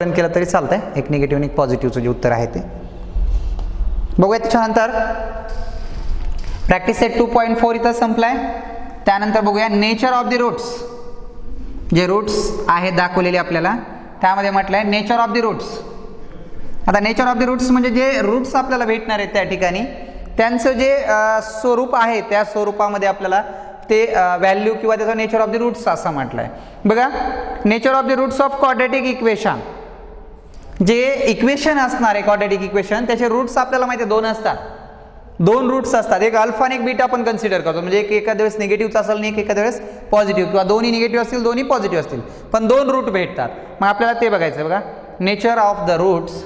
केलं तरी चालतंय. एक निगेटिव्ह आणि एक पॉझिटिव्हचं जे उत्तर आहे ते बघूया. त्याच्यानंतर प्रॅक्टिस सेट 2.4 इथं संपलाय. त्यानंतर बघूया नेचर ऑफ द रूट्स. जे रूट्स आहेत दाखवलेले आपल्याला त्यामध्ये म्हटलंय नेचर ऑफ द रूट्स. आता नेचर ऑफ द रूट्स म्हणजे जे रूट्स आपल्याला भेटणार आहेत त्या ठिकाणी त्यांचं जे स्वरूप आहे त्या स्वरूपामध्ये आपल्याला ते व्हॅल्यू किंवा त्याचा नेचर ऑफ द रूट्स असं म्हटलंय. बघा, nature of the roots of quadratic equation. जे इक्वेशन असणार आहे क्वाड्रॅटिक इक्वेशन त्याचे रूट्स आपल्याला माहिती आहे दोन असतात. दोन रूट्स असतात, एक अल्फा आणि एक बीटा आपण कन्सिडर करतो. म्हणजे एक एखाद्या वेळेस निगेटिव्हचा असेल आणि एक एखाद्या वेळेस पॉझिटिव्ह किंवा दोन्ही निगेटिव्ह असतील दोन्ही पॉझिटिव्ह असतील पण दोन रूट भेटतात. मग आपल्याला ते बघायचं. बघा, nature of the roots,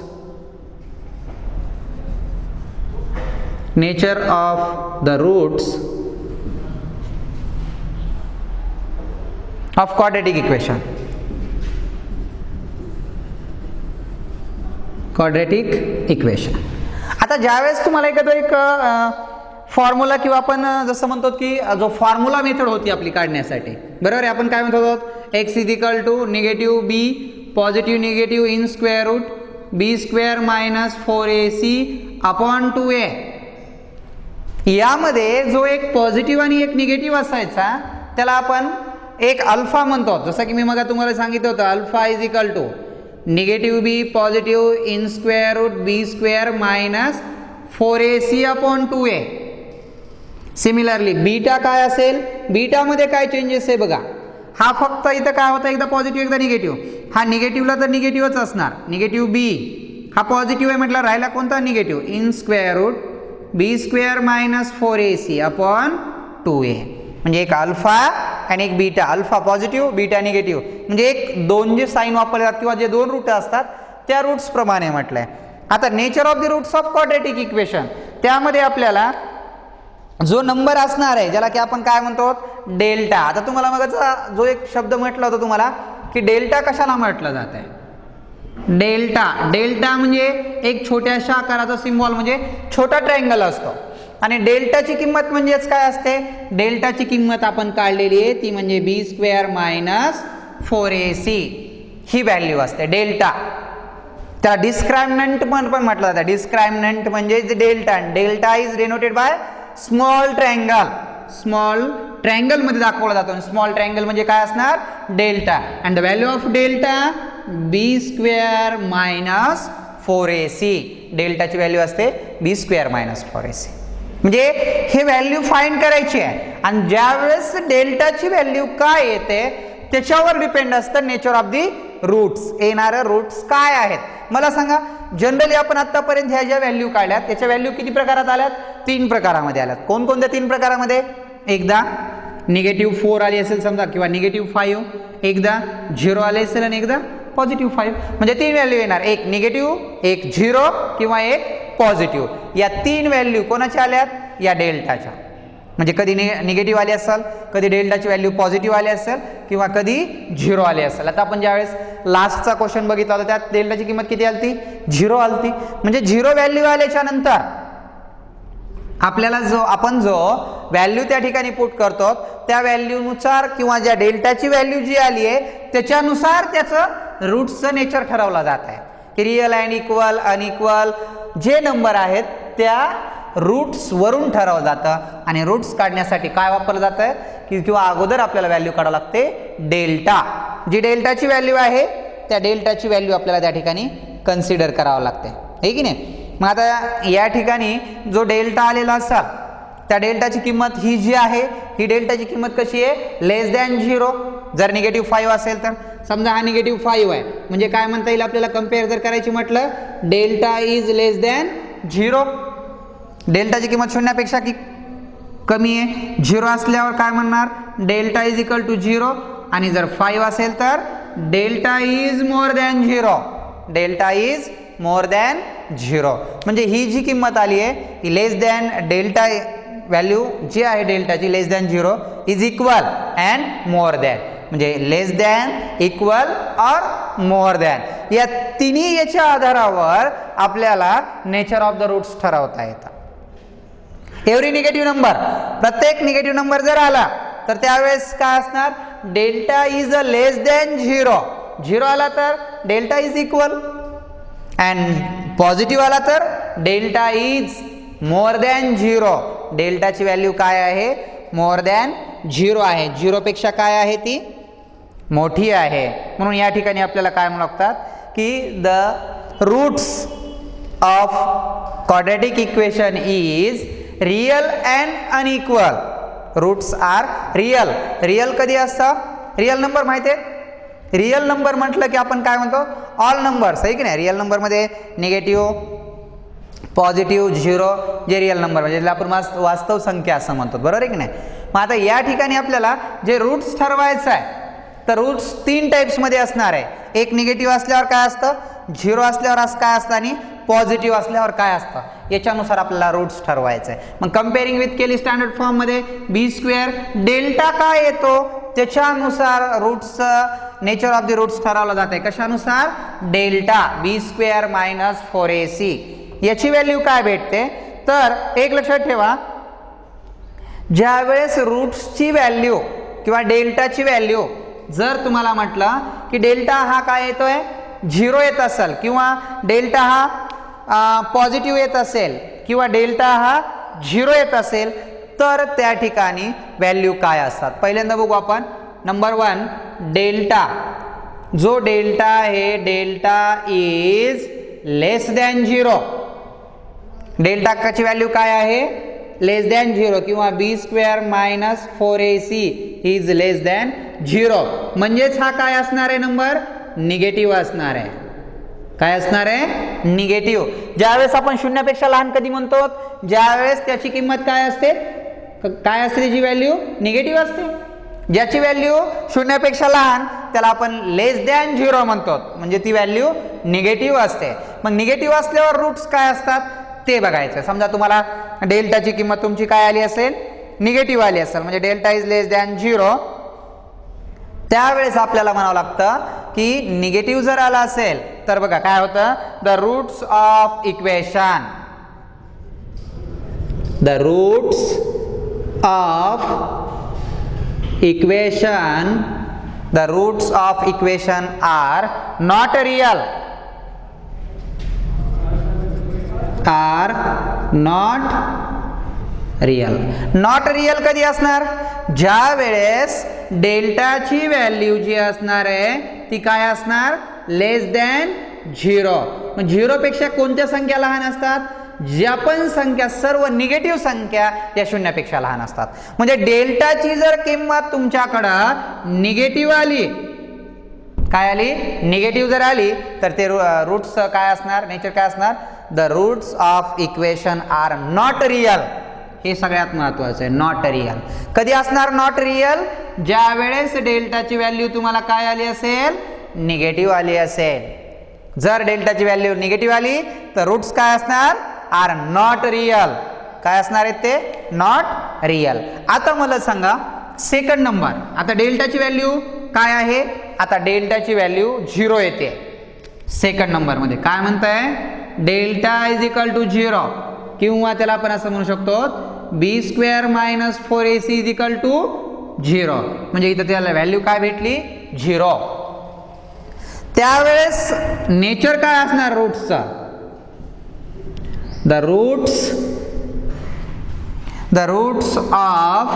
nature of the roots of quadratic equation. Quadratic equation. आता ज्यावेळेस तुम्हाला एक फॉर्म्युला किंवा आपण जसं म्हणतो की जो फॉर्म्युला मेथड होती आपली काढण्यासाठी, बरोबर आहे. आपण काय म्हणतो आहोत, x is equal to negative b positive negative in square root b square minus 4ac upon 2a. यामध्ये जो एक पॉझिटिव्ह आणि एक निगेटिव्ह असायचा त्याला आपण एक अल्फा म्हणतो. जसं की मी मग तुम्हाला सांगितलं होतं, alpha is equal to negative b positive in square root b square minus 4ac upon 2a. Similarly beta काय असेल, बीटामध्ये काय चेंजेस आहे बघा. हा फक्त इथं काय होता, एकदा पॉझिटिव्ह एकदा निगेटिव्ह. हा निगेटिव्हला तर निगेटिव्हच असणार, निगेटिव्ह बी. हा पॉझिटिव्ह आहे म्हटलं, राहिला कोणता negative, in square root b square minus 4ac upon 2a. म्हणजे एक अल्फा आणि एक beta. Alpha positive beta negative. म्हणजे एक दोन जे साईन वापरले जातात किंवा जे दोन रूट असतात त्या रूट्स प्रमाणे म्हटलंय. आता nature of the roots of quadratic equation त्यामध्ये आपल्याला जो नंबर असणार आहे ज्याला की आपण काय म्हणतो डेल्टा. आता तुम्हाला मगचा जो एक शब्द म्हटला होता तुम्हाला की डेल्टा कशाला म्हटलं जात आहे, डेल्टा. डेल्टा म्हणजे एक छोट्याशा आकाराचा सिम्बॉल म्हणजे छोटा ट्रायंगल असतो. आणि डेल्टाची किंमत म्हणजेच काय असते, डेल्टाची किंमत आपण काढलेली आहे ती म्हणजे बी स्क्वेअर मायनस 4ac ही व्हॅल्यू असते डेल्टा. त्याला डिस्क्रायमिनंट पण म्हटलं जातं. डिस्क्रायमिनंट म्हणजे delta. Delta is denoted by small triangle. Small triangle मध्ये दाखवला जातो. स्मॉल ट्रायंगल म्हणजे काय असणार, delta. And the value of delta b square minus 4ac. डेल्टाची व्हॅल्यू असते बी स्क्वेअर मायनस 4ac. म्हणजे हे व्हॅल्यू फाइंड करायची आहे. आणि ज्यावेळेस डेल्टाची व्हॅल्यू काय येते त्याच्यावर डिपेंड असतं नेचर ऑफ दी रूट्स. येणारे रूट्स काय आहेत मला सांगा. जनरली आपण आतापर्यंत ह्या ज्या व्हॅल्यू काढल्यात त्याच्या व्हॅल्यू किती प्रकारात आल्यात, 3 प्रकारामध्ये आल्यात. कोणकोणत्या 3 प्रकारामध्ये, एकदा निगेटिव्ह 4 आली असेल समजा किंवा निगेटिव्ह 5, एकदा 0 आले असेल आणि एकदा पॉझिटिव्ह 5. म्हणजे 3 व्हॅल्यू येणार, एक निगेटिव्ह, एक 0 किंवा एक पॉझिटिव्ह. या 3 व्हॅल्यू कोणाच्या आल्यात, या डेल्टाच्या. म्हणजे कधी निगेटिव्ह आली असेल, कधी डेल्टाची व्हॅल्यू पॉझिटिव्ह आली असेल किंवा कधी 0 आली असेल. आता आपण ज्यावेळेस लास्टचा क्वेश्चन बघितला होता त्यात डेल्टाची किंमत किती आलती, 0 आलती. म्हणजे 0 व्हॅल्यू आल्याच्या नंतर आपल्याला जो व्हॅल्यू त्या ठिकाणी पुट करतो त्या व्हॅल्यूनुसार किंवा ज्या डेल्टाची व्हॅल्यू जी आली आहे त्याच्यानुसार त्याचं रूट्सचं नेचर ठरवलं जात आहे. रिअल अँड इक्वल, अनइक्वल जे नंबर आहेत त्या रूट्स वरून ठरवलं जातं. आणि रूट्स काढण्यासाठी काय वापरलं जातं की किंवा अगोदर आपल्याला व्हॅल्यू काढावं लागते डेल्टा. जी डेल्टाची व्हॅल्यू आहे त्या डेल्टाची व्हॅल्यू आपल्याला त्या ठिकाणी कन्सिडर करावं लागते, हे की नाही. मग आता या ठिकाणी जो डेल्टा आलेला असाल त्या डेल्टाची किंमत ही जी आहे ही डेल्टाची किंमत कशी आहे, लेस दॅन 0. जर निगेटिव्ह 5 असेल तर समजा हा निगेटिव्ह 5 आहे म्हणजे काय म्हणता येईल आपल्याला, कम्पेअर जर करायची म्हटलं डेल्टा इज लेस दॅन 0. डेल्टाची किंमत शून्यापेक्षा की कमी आहे. 0 असल्यावर काय म्हणणार, डेल्टा इज इक्वल टू 0. आणि जर 5 असेल तर delta is more than 0. Delta is more than 0. म्हणजे ही जी किंमत आली आहे ही लेस दॅन डेल्टा व्हॅल्यू जी आहे डेल्टाची less than 0 is equal and more than. म्हणजे लेस दॅन, इक्वल और मोर दॅन या तिन्ही याच्या आधारावर आपल्याला नेचर ऑफ द रूट्स ठरवता येतात. एव्हरी निगेटिव्ह नंबर, प्रत्येक निगेटिव्ह नंबर जर आला तर त्यावेळेस काय असणार, delta is a less than 0. 0 आला तर delta is equal, and positive आला तर डेल्टा इज मोर दॅन 0. डेल्टाची व्हॅल्यू काय आहे? मोर दॅन 0 आहे. 0 पेक्षा काय आहे ती? मोठी आहे. म्हणून या ठिकाणी आपल्याला काय म्हणू लागतात की the roots of quadratic equation is real and unequal. Roots are real. Real कधी असतं? रियल नंबर माहिती आहे? रियल नंबर म्हटलं की आपण काय म्हणतो? ऑल नंबर्स, आहे की नाही? रियल नंबरमध्ये निगेटिव्ह, पॉझिटिव्ह, 0 जे रियल नंबर म्हणजे आपण वास्तव संख्या असं म्हणतो, बरोबर आहे की नाही? मग आता या ठिकाणी आपल्याला जे रूट्स ठरवायचं आहे, तर रूट्स 3 टाईप्समध्ये असणार आहे. एक निगेटिव्ह असल्यावर काय असतं, 0 असल्यावर काय असतं, आणि पॉझिटिव्ह असल्यावर काय असतं, याच्यानुसार आपल्याला रूट्स ठरवायचं आहे. मग कम्पेअरिंग विथ केली स्टँडर्ड फॉर्ममध्ये बी स्क्वेअर, डेल्टा काय येतो त्याच्यानुसार रूट्सचं नेचर ऑफ द रूट्स ठरवलं जाते. कशानुसार? Delta b square minus 4ac. याची व्हॅल्यू काय भेटते? तर एक लक्षात ठेवा, ज्या वेळेस रूट्सची व्हॅल्यू किंवा डेल्टाची व्हॅल्यू जर तुम्हाला म्हटलं की डेल्टा हा काय येतोय, 0 येत असेल, किंवा डेल्टा हा पॉझिटिव्ह येत असेल, किंवा डेल्टा हा 0 येत असेल, तर त्या ठिकाणी व्हॅल्यू काय असतात? पहिल्यांदा बघू आपण. Number 1, delta. जो डेल्टा आहे, डेल्टा इज लेस दॅन 0. डेल्टाची व्हॅल्यू काय आहे? लेस दॅन 0, किंवा b square minus 4ac is less than 0. म्हणजेच हा काय असणार आहे? नंबर निगेटिव्ह असणार आहे. काय असणार आहे? निगेटिव्ह. ज्यावेळेस आपण शून्यापेक्षा लहान कधी म्हणतो? ज्यावेळेस त्याची किंमत काय असते? काय असते त्याची व्हॅल्यू? निगेटिव्ह असते. ज्याची व्हॅल्यू शून्यापेक्षा लहान त्याला आपण लेस दॅन 0 म्हणतो, म्हणजे ती व्हॅल्यू निगेटिव्ह असते. मग निगेटिव्ह असल्यावर रूट्स काय असतात ते बघायचं. समजा तुम्हाला डेल्टाची किंमत तुमची काय आली असेल? निगेटिव्ह आली असेल, म्हणजे डेल्टा इज लेस दॅन 0. त्यावेळेस आपल्याला म्हणावं लागतं की निगेटिव्ह जर आला असेल तर बघा काय होतं? The roots of equation, the roots of equation, the roots of equation are not real, are not real. Not real कधी असणार? ज्या वेळेस डेल्टाची व्हॅल्यू जी असणार आहे ती काय असणार? लेस दॅन 0. मग 0 पेक्षा कोणत्या संख्या लहान असतात? ज्या पण संख्या, सर्व निगेटिव्ह संख्या या शून्यापेक्षा लहान असतात. म्हणजे डेल्टाची जर किंमत तुमच्याकडं निगेटिव्ह आली, काय आली? निगेटिव्ह जर आली, तर ते रूट्स काय असणार? नेचर काय असणार? The roots of equation are not real. हे सगळ्यात महत्वाचं आहे, नॉट रियल. कधी असणार नॉट रियल? ज्या वेळेस डेल्टाची व्हॅल्यू तुम्हाला काय आली असेल? निगेटिव्ह आली असेल. जर डेल्टाची व्हॅल्यू निगेटिव्ह आली तर रूट्स काय असणार? Are not real. काय असणार आहेत ते? Not real. आता मला सांगा सेकंड नंबर. आता डेल्टाची व्हॅल्यू काय आहे? आता डेल्टाची व्हॅल्यू 0 येते. सेकंड नंबर मध्ये काय म्हणताय? डेल्टा इज इक्वल टू 0, किंवा त्याला आपण असं म्हणू शकतो b square minus 4ac is equal to 0. म्हणजे इथं त्याला व्हॅल्यू काय भेटली? 0. त्यावेळेस नेचर काय असणार रूट्सचा? The roots of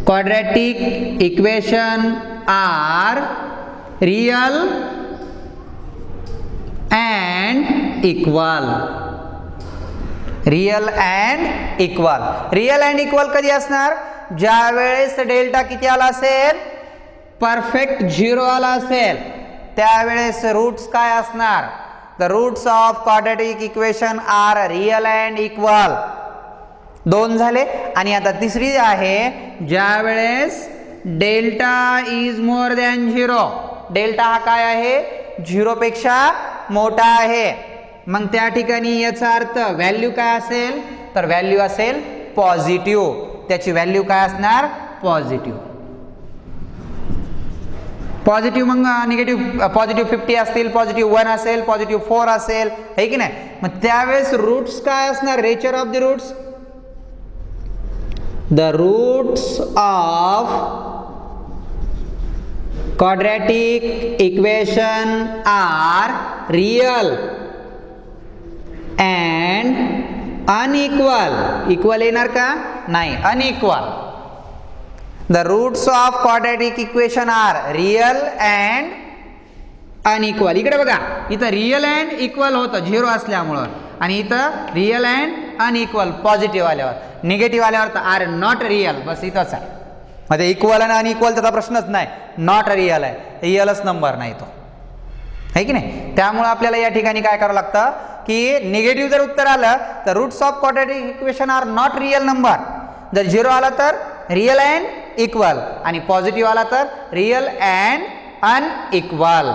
quadratic equation are real and equal. Real and equal. Real and equal कधी असणार? ज्या वेळेस डेल्टा किती आला असेल? परफेक्ट 0 आला असेल, त्यावेळेस रूट्स काय असणार? The roots of quadratic equation are real and equal. 2 झाले. आणि आता तिसरी आहे, ज्या वेळेस delta is more than 0. Delta हा काय आहे? 0 पेक्षा मोठा आहे. मग त्या ठिकाणी याचा अर्थ व्हॅल्यू काय असेल? तर व्हॅल्यू असेल पॉझिटिव्ह. त्याची व्हॅल्यू काय असणार? पॉझिटिव्ह. पॉझिटिव्ह मग निगेटिव्ह, पॉझिटिव्ह 50 असतील, पॉझिटिव्ह 1 असेल, पॉझिटिव्ह 4 असेल, है की नाही? मग त्यावेळेस रूट्स काय असणार? Nature of the roots, the roots of quadratic equation are real and unequal. Equal येणार का? नाही, unequal. The roots of quadratic equation are real and unequal. इकडे बघा, इथं रिअल अँड इक्वल होतं झिरो असल्यामुळं, आणि इथं रिअल अँड अनइक्वल पॉझिटिव्ह आल्यावर. निगेटिव्ह आल्यावर तर आर नॉट रिअल, बस इथंच आहे. मध्ये इक्वल आणि अनइक्वल त्याचा प्रश्नच नाही. नॉट रिअल आहे, रिअलच नंबर नाही तो, आहे की नाही. त्यामुळे आपल्याला या ठिकाणी काय करावं लागतं की निगेटिव्ह जर उत्तर आलं तर roots of quadratic equation are not real number. जर झिरो आला तर रिअल अँड इक्वल, आणि पॉझिटिव्ह आला तर रिअल अँड अनइक्वल.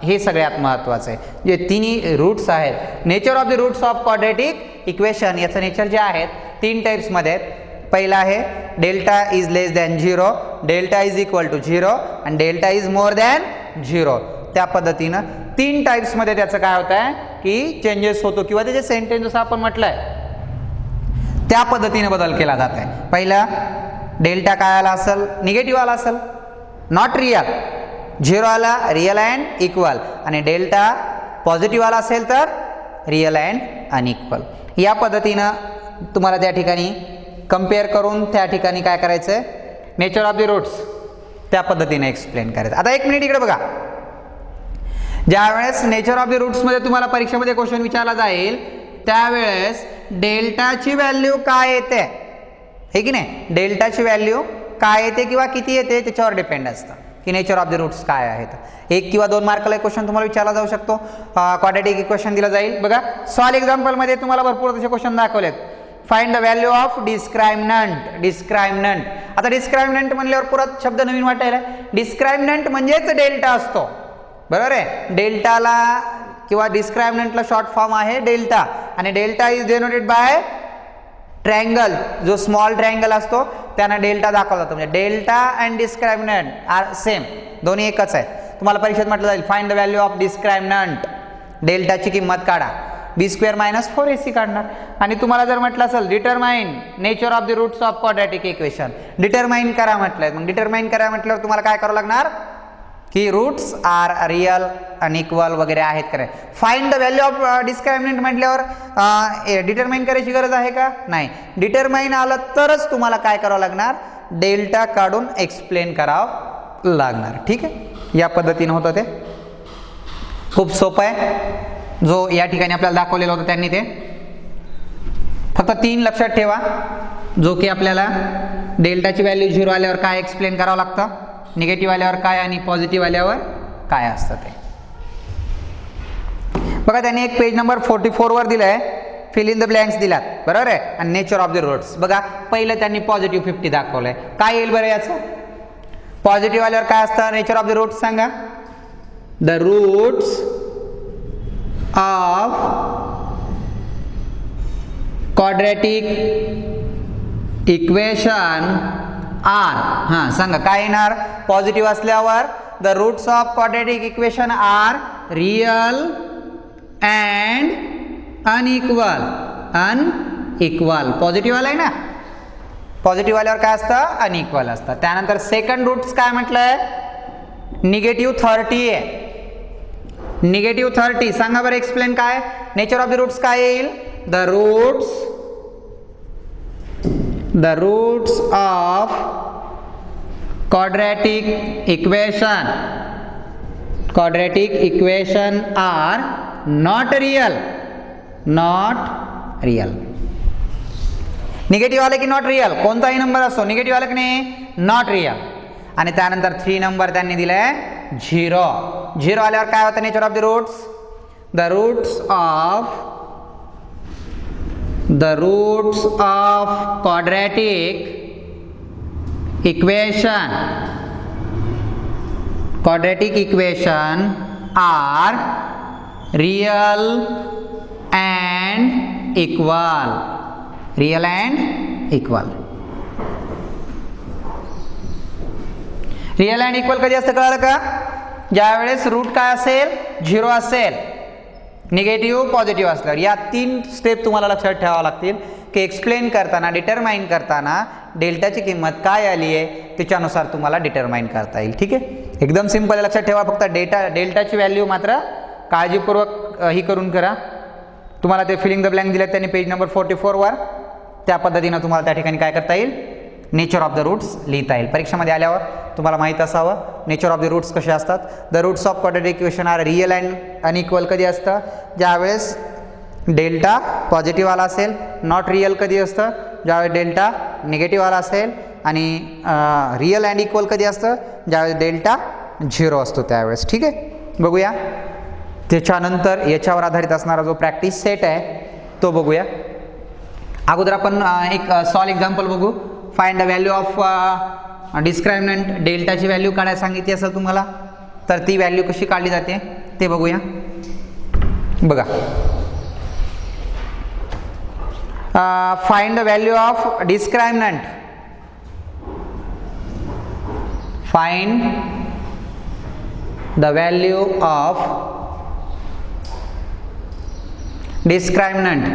हे सगळ्यात महत्त्वाचं आहे. जे तिन्ही रूट्स आहेत, nature of the roots of quadratic equation, याचं नेचर जे आहेत तीन टाईप्समध्ये आहेत. पहिला आहे delta is less than zero, delta is equal to zero, आणि delta is more than zero. त्या पद्धतीनं तीन टाईप्समध्ये त्याचं काय होत आहे की चेंजेस होतो, किंवा त्याचे सेंटेन्स जसं आपण म्हटलंय त्या पद्धतीने बदल केला जात आहे. पहिला डेल्टा काय आला असेल? निगेटिव्ह आला असेल, नॉट रिअल. झिरो आला रिअल अँड इक्वल, आणि डेल्टा पॉझिटिव्ह आला असेल तर रिअल अँड अनइक्वल. या पद्धतीनं तुम्हाला त्या ठिकाणी कम्पेअर करून त्या ठिकाणी काय करायचं आहे, नेचर ऑफ द रूट्स त्या पद्धतीने एक्सप्लेन करायचं. आता एक मिनिट इकडे बघा. ज्यावेळेस नेचर ऑफ द रूट्समध्ये तुम्हाला परीक्षेमध्ये क्वेश्चन विचारला जाईल त्यावेळेस डेल्टाची व्हॅल्यू काय येते, हे की नाही, डेल्टाची व्हॅल्यू काय येते किंवा किती येते त्याच्यावर डिपेंड असतं की नेचर ऑफ द रूट्स काय आहेत. 1 किंवा 2 मार्काला क्वेश्चन तुम्हाला विचारला जाऊ शकतो. क्वाड्रॅटिक इक्वेशन दिलं जाईल. बघा, सॉल्व एक्झाम्पलमध्ये तुम्हाला भरपूर तसे क्वेश्चन दाखवलेत. Find the value of discriminant. Discriminant, आता डिस्क्रायमिनंट म्हणल्यावर परत शब्द नवीन वाटायला. डिस्क्रायमिनंट म्हणजेच डेल्टा असतो, बरोबर आहे. डेल्टाला किंवा डिस्क्रायमिनंटला शॉर्ट फॉर्म आहे डेल्टा, आणि delta is denoted bye triangle. जो स्मॉल ट्रायंगल असतो त्यांना डेल्टा दाखवला जातो. म्हणजे डेल्टा अँड डिस्क्रायमिनंट आर सेम, दोन्ही एकच आहेत. तुम्हाला परीक्षेत म्हटलं जाईल find the value of discriminant, डेल्टाची किंमत काढा. b² - 4ac काढणार. आणि तुम्हाला जर म्हटलं असेल determine nature of the roots of quadratic equation, determine करा म्हटलंय. मग डिटरमाइन करा म्हटल्यावर तुम्हाला काय करावं लागणार की रूट्स आर रिअल अनइक्वल वगैरे आहेत का. फाइंड द व्हॅल्यू ऑफ डिस्क्रायमिनंट म्हटल्यावर डिटरमाइन करायची गरज आहे का? नाही. डिटरमाइन आलं तरच तुम्हाला काय करावं लागणार, डेल्टा काढून एक्सप्लेन करावं लागणार. ठीक आहे, या पद्धतीनं होतं ते. खूप सोपं आहे. जो या ठिकाणी आपल्याला दाखवलेलं होतं त्यांनी ते फक्त 3 लक्षात ठेवा, जो की आपल्याला डेल्टाची व्हॅल्यू झिरो आल्यावर काय एक्सप्लेन करावं लागतं, निगेटिव्ह आल्यावर काय, आणि पॉझिटिव्ह आल्यावर काय असतं ते. बघा, त्यांनी एक पेज नंबर 44 वर दिलंय, फिल इन द ब्लँक्स दिलात, बरोबर आहे. आणि नेचर ऑफ द रूट्स बघा, पहिलं त्यांनी पॉझिटिव्ह 50 दाखवलंय. काय येईल बरं याचं? पॉझिटिव्ह आल्यावर काय असतं नेचर ऑफ द रूट्स सांगा. The roots of quadratic equation are, हां सांगा काय येणार पॉझिटिव्ह असल्यावर. The roots of quadratic equation are real and unequal. Unequal positive आलाय ना, पॉझिटिव्ह आल्यावर काय असतं, अनइक्वल असतं. त्यानंतर सेकंड रूट्स काय म्हटलंय, निगेटिव्ह 30 आहे. निगेटिव्ह 30 सांगा बरं एक्सप्लेन काय, नेचर ऑफ द रूट्स काय येईल. The roots of quadratic equation are not real. Negative आले की नॉट रिअल, कोणताही नंबर असो निगेटिव्ह आला की नाही नॉट रिअल. आणि त्यानंतर 3 नंबर त्यांनी दिलाय झिरो. झिरो आल्यावर काय होतं nature of the roots. The roots of quadratic equation are real and equal. Real and equal. Real and equal कधी असतं कळालं का, ज्यावेळेस रूट काय असेल, झिरो असेल, निगेटिव्ह पॉझिटिव्ह असल्यावर. या 3 स्टेप तुम्हाला लक्षात ठेवावं लागतील की एक्सप्लेन करताना, डिटरमाइन करताना डेल्टाची किंमत काय आली आहे त्याच्यानुसार तुम्हाला डिटरमाइन करता येईल. ठीक आहे, एकदम सिंपल आहे, लक्षात ठेवा. फक्त डेल्टाची व्हॅल्यू मात्र काळजीपूर्वक ही करून करा. तुम्हाला ते फिलिंग द ब्लँक दिले त्यांनी पेज नंबर 44 वर, त्या पद्धतीनं तुम्हाला त्या ठिकाणी काय करता येईल, नेचर ऑफ द रूट्स लिहिता येईल. परीक्षेमध्ये आल्यावर तुम्हाला माहीत असावं नेचर ऑफ द रूट्स कसे असतात. The roots of quadratic equation are real and unequal कधी असतं, ज्यावेळेस डेल्टा पॉझिटिव्ह आला असेल. नॉट रिअल कधी असतं, ज्यावेळेस डेल्टा निगेटिव्ह आला असेल. आणि रिअल अँड इक्वल कधी असतं, ज्यावेळेस डेल्टा 0 असतो त्यावेळेस. ठीक आहे, बघूया. त्याच्यानंतर याच्यावर आधारित असणारा जो प्रॅक्टिस सेट आहे तो बघूया. अगोदर आपण एक सॉल्व एक्झाम्पल बघू. Find the value of discriminant. डेल्टाची व्हॅल्यू काढायला सांगितली असेल तुम्हाला, तर ती व्हॅल्यू कशी काढली जाते ते बघूया. बघा, find the value of discriminant. Find the value of discriminant.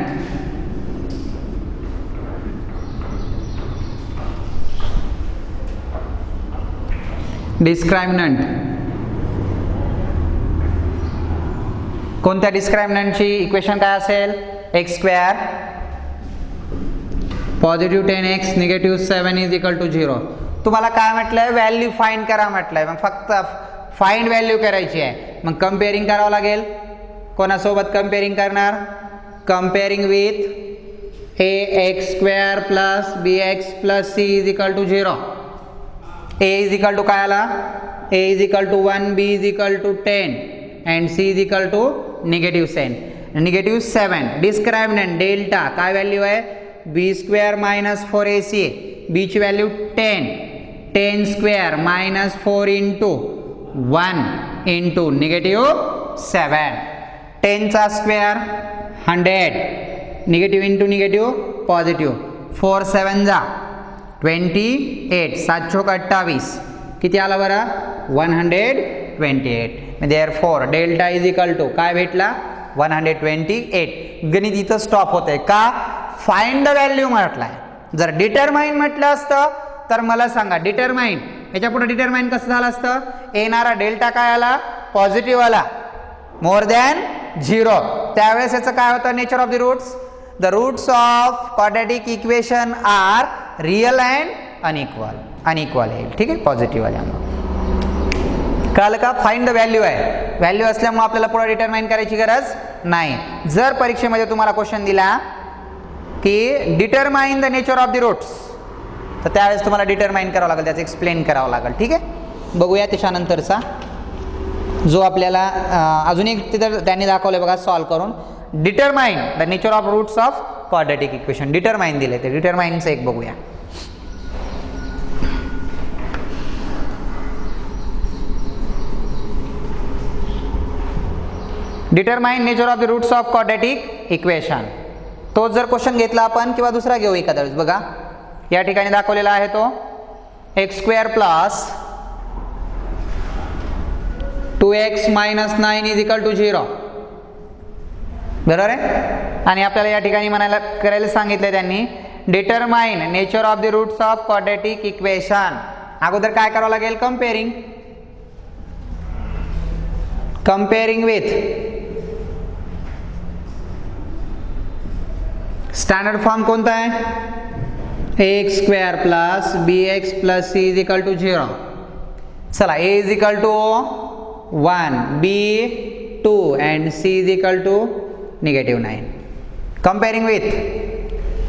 Discriminant कोणत्या डिस्क्रायमिनंटची इक्वेशन काय असेल, x square positive 10x negative 7 is equal to 0. तुम्हाला काय म्हटलंय, व्हॅल्यू फाइंड करा म्हटलंय. मग फक्त फाइंड व्हॅल्यू करायची आहे. मग कम्पेअरिंग करावं लागेल. कोणासोबत कम्पेअरिंग करणार, comparing with ax square plus bx plus c is equal to 0. a is equal to काय आला, a is equal to 1, b is equal to 10 and c is equal to negative 7. Discriminant delta काय value आहे, b square minus 4ac. b ची value 10 square minus 4 into 1 into negative 7. 10 चा square 100, negative into negative positive. 4 7 जा 28, 7 चौक 28, किती आला बरं, 128. Therefore delta is equal to काय भेटला, 128. गणित इथं स्टॉप होतंय का, फाइंड द व्हॅल्यू म्हटलाय. जर डिटरमाइन म्हटलं असतं तर मला सांगा, डिटरमाइन याच्या पुढे डिटरमाइन कसं झालं असतं, येणारा डेल्टा काय आला, पॉझिटिव्ह आला, मोर दॅन 0. त्यावेळेस याचं काय होतं, nature of the roots. The roots of quadratic equation are real and unequal येईल. ठीक आहे, पॉझिटिव्ह आल्यामुळे. कळलं का, फाइंड द व्हॅल्यू आहे. व्हॅल्यू असल्यामुळे आपल्याला पुढे डिटरमाइन करायची गरज नाही. जर परीक्षेमध्ये तुम्हाला क्वेश्चन दिला की determine the nature of the roots, तर त्यावेळेस तुम्हाला डिटरमाइन करावं लागेल, त्याचं एक्सप्लेन करावं लागेल. ठीक आहे, बघूया त्याच्यानंतरचा जो आपल्याला अजून एक तिथं त्यांनी दाखवलं बघा सॉल्व करून. Determine the nature of roots of quadratic equation. Determine दिले, ते डिटरमाइनचं एक बघूया. Determine nature of the roots of quadratic equation. तो जर क्वेश्चन घेतला आपण किंवा दुसरा घेऊ एखाद्या वेळेस. बघा या ठिकाणी दाखवलेला आहे तो x square plus 2x minus 9 is equal to 0. बरोबर आहे. आणि आपल्याला या ठिकाणी करायला सांगितलं त्यांनी determine nature of the roots of quadratic equation. अगोदर काय करावं लागेल, कम्पेअरिंग विथ स्टँडर्ड फॉर्म कोणता आहे, x square plus bx plus c is equal to 0. चला, a is equal to 1, b 2 and c is equal to negative 9. Comparing with,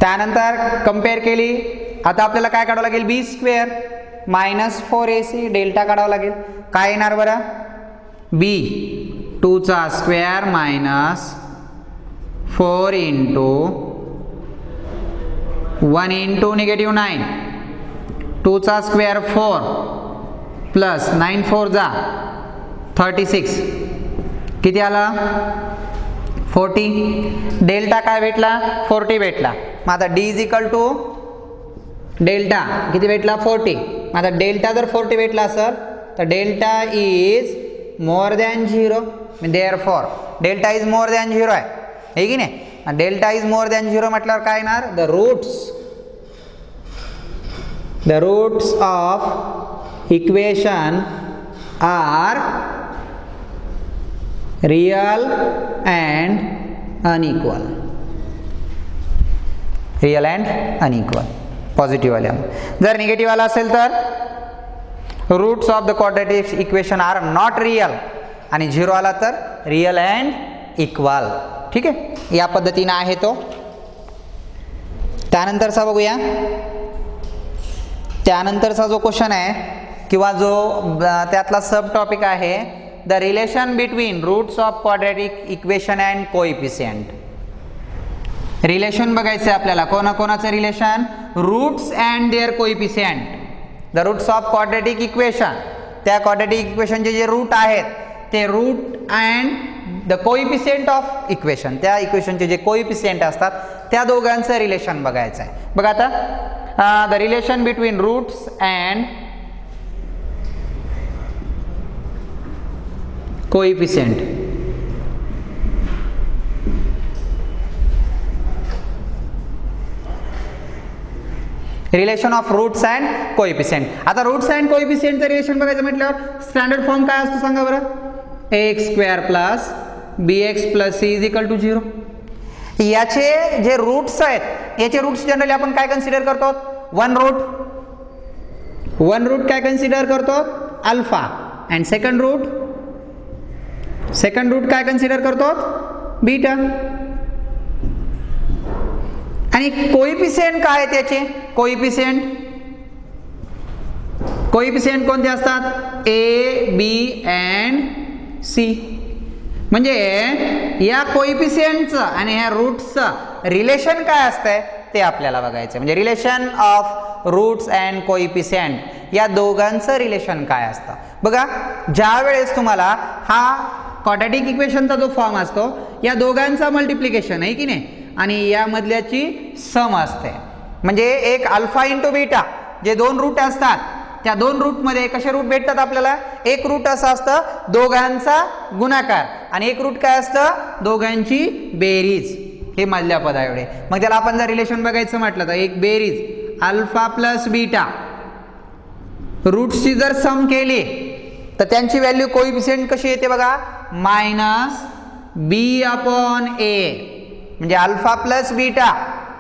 त्यानंतर compare केली. आता आपल्याला काय काढावं लागेल, b square minus 4ac. Delta काढावं लागेल. काय येणार बरं, b 2 चा square minus 4 into 1 into negative 9. 2 चा स्क्वेअर 4 प्लस 9 4 जा 36, किती आला 40. डेल्टा काय भेटला, 40 भेटला. मग आता d is equal to delta किती भेटला, 40. मग आता डेल्टा जर 40 भेटला असेल तर delta is more than 0. Therefore delta is more than 0 आहे की नाही. डेल्टा इज मोर दॅन 0 म्हटल्यावर काय येणार, the roots of equation are real and unequal. Real and unequal positive वाल्या. जर निगेटिव्ह वाला असेल तर roots of the quadratic equation are not real आणि 0 आला तर रियल अँड इक्वल. ठीक आहे, या पद्धतीने आहे तो. त्यानंतरचा बघूया. त्यानंतरचा जो क्वेश्चन आहे किंवा जो त्यातला सब टॉपिक आहे, the relation between roots of quadratic equation and coefficient. Relation बघायचं आहे आपल्याला. कोणाकोणाचं relation? Roots and their coefficient. The roots of quadratic equation, त्या क्वाड्रॅटिक इक्वेशनचे जे रूट आहेत ते root and the coefficient of equation, त्या इक्वेशनचे जे कोइफिशियंट असतात त्या दोघांचं रिलेशन बघायचं आहे. बघा आता, the relation between roots and coefficient. Relation of roots and coefficient. आता रूट्स अँड कोइफिशियंटचं रिलेशन बघायचं म्हटल्यावर स्टँडर्ड फॉर्म काय असतो सांगा बरं? ax² plus bx plus c is equal to 0. याचे जे रूट्स आहेत, याचे रूट्स जनरली आपण काय कन्सिडर करतो? वन रूट काय कन्सिडर करतो? अल्फा. अँड सेकंड रूट काय कन्सिडर करतो? बीटा. आणि कोइफिशियंट काय आहे त्याचे? कोइफिशियंट कोणते असतात? ए, बी अँड सी. म्हणजे या कोइफिशियंटचं आणि ह्या रूट्सचं रिलेशन काय असतंय ते आपल्याला बघायचं. म्हणजे relation of roots and coefficient या दोघांचं रिलेशन काय असतं. बघा, ज्या वेळेस तुम्हाला हा क्वाड्रॅटिक इक्वेशनचा जो फॉर्म असतो, या दोघांचा मल्टिप्लिकेशन आहे की नाही, आणि यामधल्याची सम असते. म्हणजे एक अल्फा इंटू बीटा, जे दोन रूट असतात त्या दोन रूटमध्ये कसे रूट भेटतात आपल्याला? एक रूट असं असतं दोघांचा गुणाकार आणि एक रूट काय असतं? दोघांची बेरीज. हे मधल्या पदा एवढे. मग त्याला आपण जर रिलेशन बघायचं म्हटलं तर एक बेरीज अल्फा प्लस बीटा, रूट्सची जर सम केली तर त्यांची व्हॅल्यू कोइफिशियंट कशी येते बघा? Minus B upon a. म्हणजे अल्फा प्लस बीटा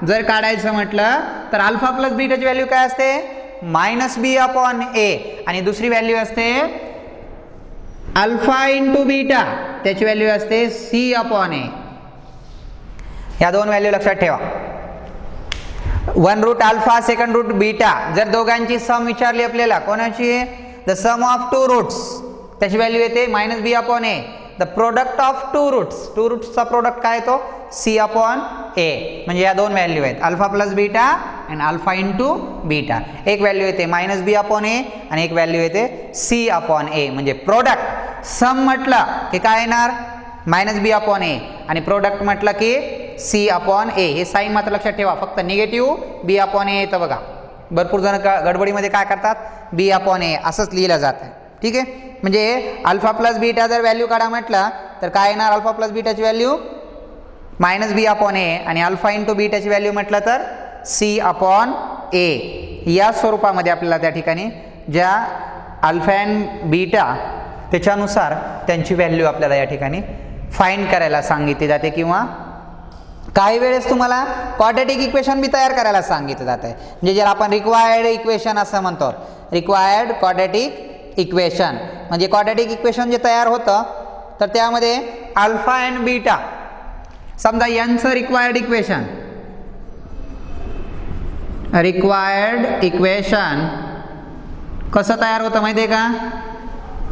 जर काढायचं म्हटलं तर अल्फा प्लस बीटाची व्हॅल्यू काय असते? Minus B upon a. आणि दुसरी व्हॅल्यू असते अल्फा इंटू बीटा, त्याची व्हॅल्यू असते सी अपॉन ए. या दोन व्हॅल्यू लक्षात ठेवा. One root alpha, second root beta. जर दोघांची सम विचारली आपल्याला, कोणाची? The sum of two roots, त्याची व्हॅल्यू येते minus B upon a. The product of two रूट्सचा प्रोडक्ट काय येतो? C upon a. म्हणजे या दोन व्हॅल्यू आहेत, अल्फा प्लस बीटा आणि अल्फा इंटू बीटा. एक व्हॅल्यू येते मायनस बी अपॉन ए आणि एक व्हॅल्यू येते सी अपॉन ए. म्हणजे प्रोडक्ट सम म्हटलं की काय येणार? मायनस बी अपॉन ए आणि प्रोडक्ट म्हटलं की सी अपॉन ए. हे साईन मात्र लक्षात ठेवा. फक्त निगेटिव्ह बी अपॉन ए येतं बघा. भरपूर जण गडबडीमध्ये काय करतात? बी अपॉन ए असंच लिहिलं जातं. ठीक आहे, म्हणजे अल्फा प्लस बीटा जर व्हॅल्यू काढा म्हटलं तर काय येणार? Alpha plus बीटाची value minus B upon a आणि अल्फा इंटू बीटाची व्हॅल्यू म्हटलं तर सी अपॉन ए. या स्वरूपामध्ये आपल्याला त्या ठिकाणी ज्या अल्फा अँड बीटा त्याच्यानुसार त्यांची व्हॅल्यू आपल्याला या ठिकाणी फाइंड करायला सांगितली जाते, किंवा काही वेळेस तुम्हाला क्वाड्रॅटिक इक्वेशन बी तयार करायला सांगितलं जात आहे. म्हणजे ज्याला आपण रिक्वायर्ड इक्वेशन असं म्हणतो, रिक्वायर्ड क्वाड्रॅटिक इक्वेशन. म्हणजे क्वाड्रॅटिक इक्वेशन जे तयार होतं तर त्यामध्ये अल्फा अँड बीटा, समजा यांचं रिक्वायर्ड इक्वेशन कसं तयार होतं माहिती आहे का?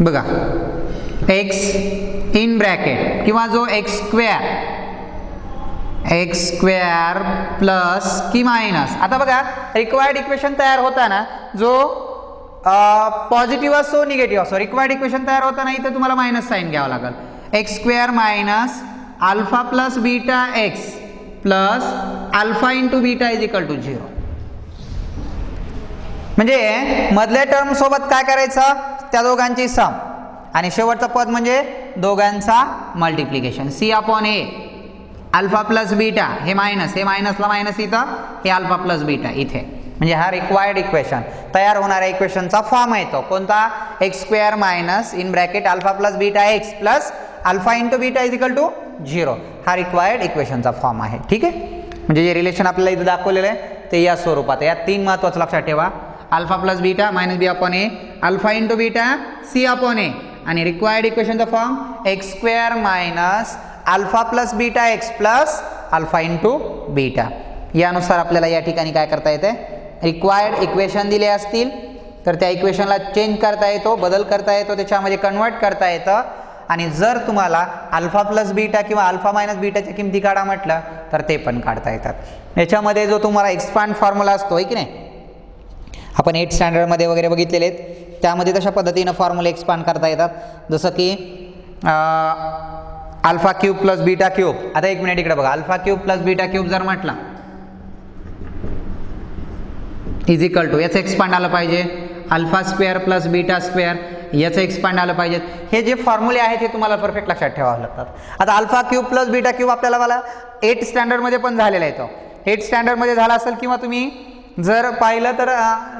बघा, एक्स इन ब्रॅकेट किंवा जो एक्स स्क्वेअर प्लस की मायनस. आता बघा, रिक्वायर्ड इक्वेशन तयार होताना जो पॉझिटिव्ह असो निगेटिव्ह असो, रिक्वायर्ड इक्वेशन तयार होताना इथे तुम्हाला मायनस साईन घ्यावं लागेल. X square minus alpha plus beta x plus alpha into beta is equal to 0. म्हणजे मधल्या टर्म सोबत काय करायचं? त्या दोघांची सम आणि शेवटचं पद म्हणजे दोघांचा मल्टिप्लिकेशन. सी अपॉन ए अल्फा प्लस बीटा, हे मायनसला मायनस इथं, हे अल्फा प्लस बीटा इथे. म्हणजे हा रिक्वायर्ड इक्वेशन तयार होणाऱ्या इक्वेशनचा फॉर्म आहे तो कोणता x square minus in bracket alpha plus beta x plus alpha into beta is equal to 0 हा रिक्वायर्ड इक्वेशनचा फॉर्म आहे. ठीक आहे, म्हणजे जे रिलेशन आपल्याला इथं दाखवलेलं आहे ते या स्वरूपात आहे. यात 3 महत्त्वाचं लक्षात ठेवा. Alpha plus beta minus B upon A, alpha into beta C upon a आणि रिक्वायर्ड इक्वेशनचा form x square minus alpha plus beta x plus alpha into beta. यानुसार आपल्याला या ठिकाणी काय करता येते, रिक्वायर्ड इक्वेशन दिले असतील तर त्या इक्वेशनला चेंज करता येतो, बदल करता येतो, त्याच्यामध्ये कन्वर्ट करता येतं. आणि जर तुम्हाला अल्फा प्लस बीटा किंवा अल्फा मायनस बीटाच्या किमती काढा म्हटलं तर ते पण काढता येतात. याच्यामध्ये जो तुम्हाला एक्सपांड फॉर्म्युला असतो आहे की नाही, आपण 8th स्टँडर्डमध्ये वगैरे बघितलेले आहेत, त्यामध्ये तशा पद्धतीनं फॉर्म्युले एक्सपांड करता येतात. जसं की alpha cube plus beta cube. आता एक मिनिट इकडे बघा, alpha cube plus beta cube जर म्हटला इज इक्वल टू याचं एक्सपांड आलं पाहिजे alpha square plus beta square, याचं एक्सपांड आलं पाहिजे. हे जे फॉर्म्युले आहेत ते तुम्हाला परफेक्ट लक्षात ठेवावं लागतात. आता alpha cube plus beta cube आपल्याला 8th स्टँडर्डमध्ये पण झालेला आहे तो. 8th स्टँडर्डमध्ये झाला असेल किंवा तुम्ही जर पाहिलं तर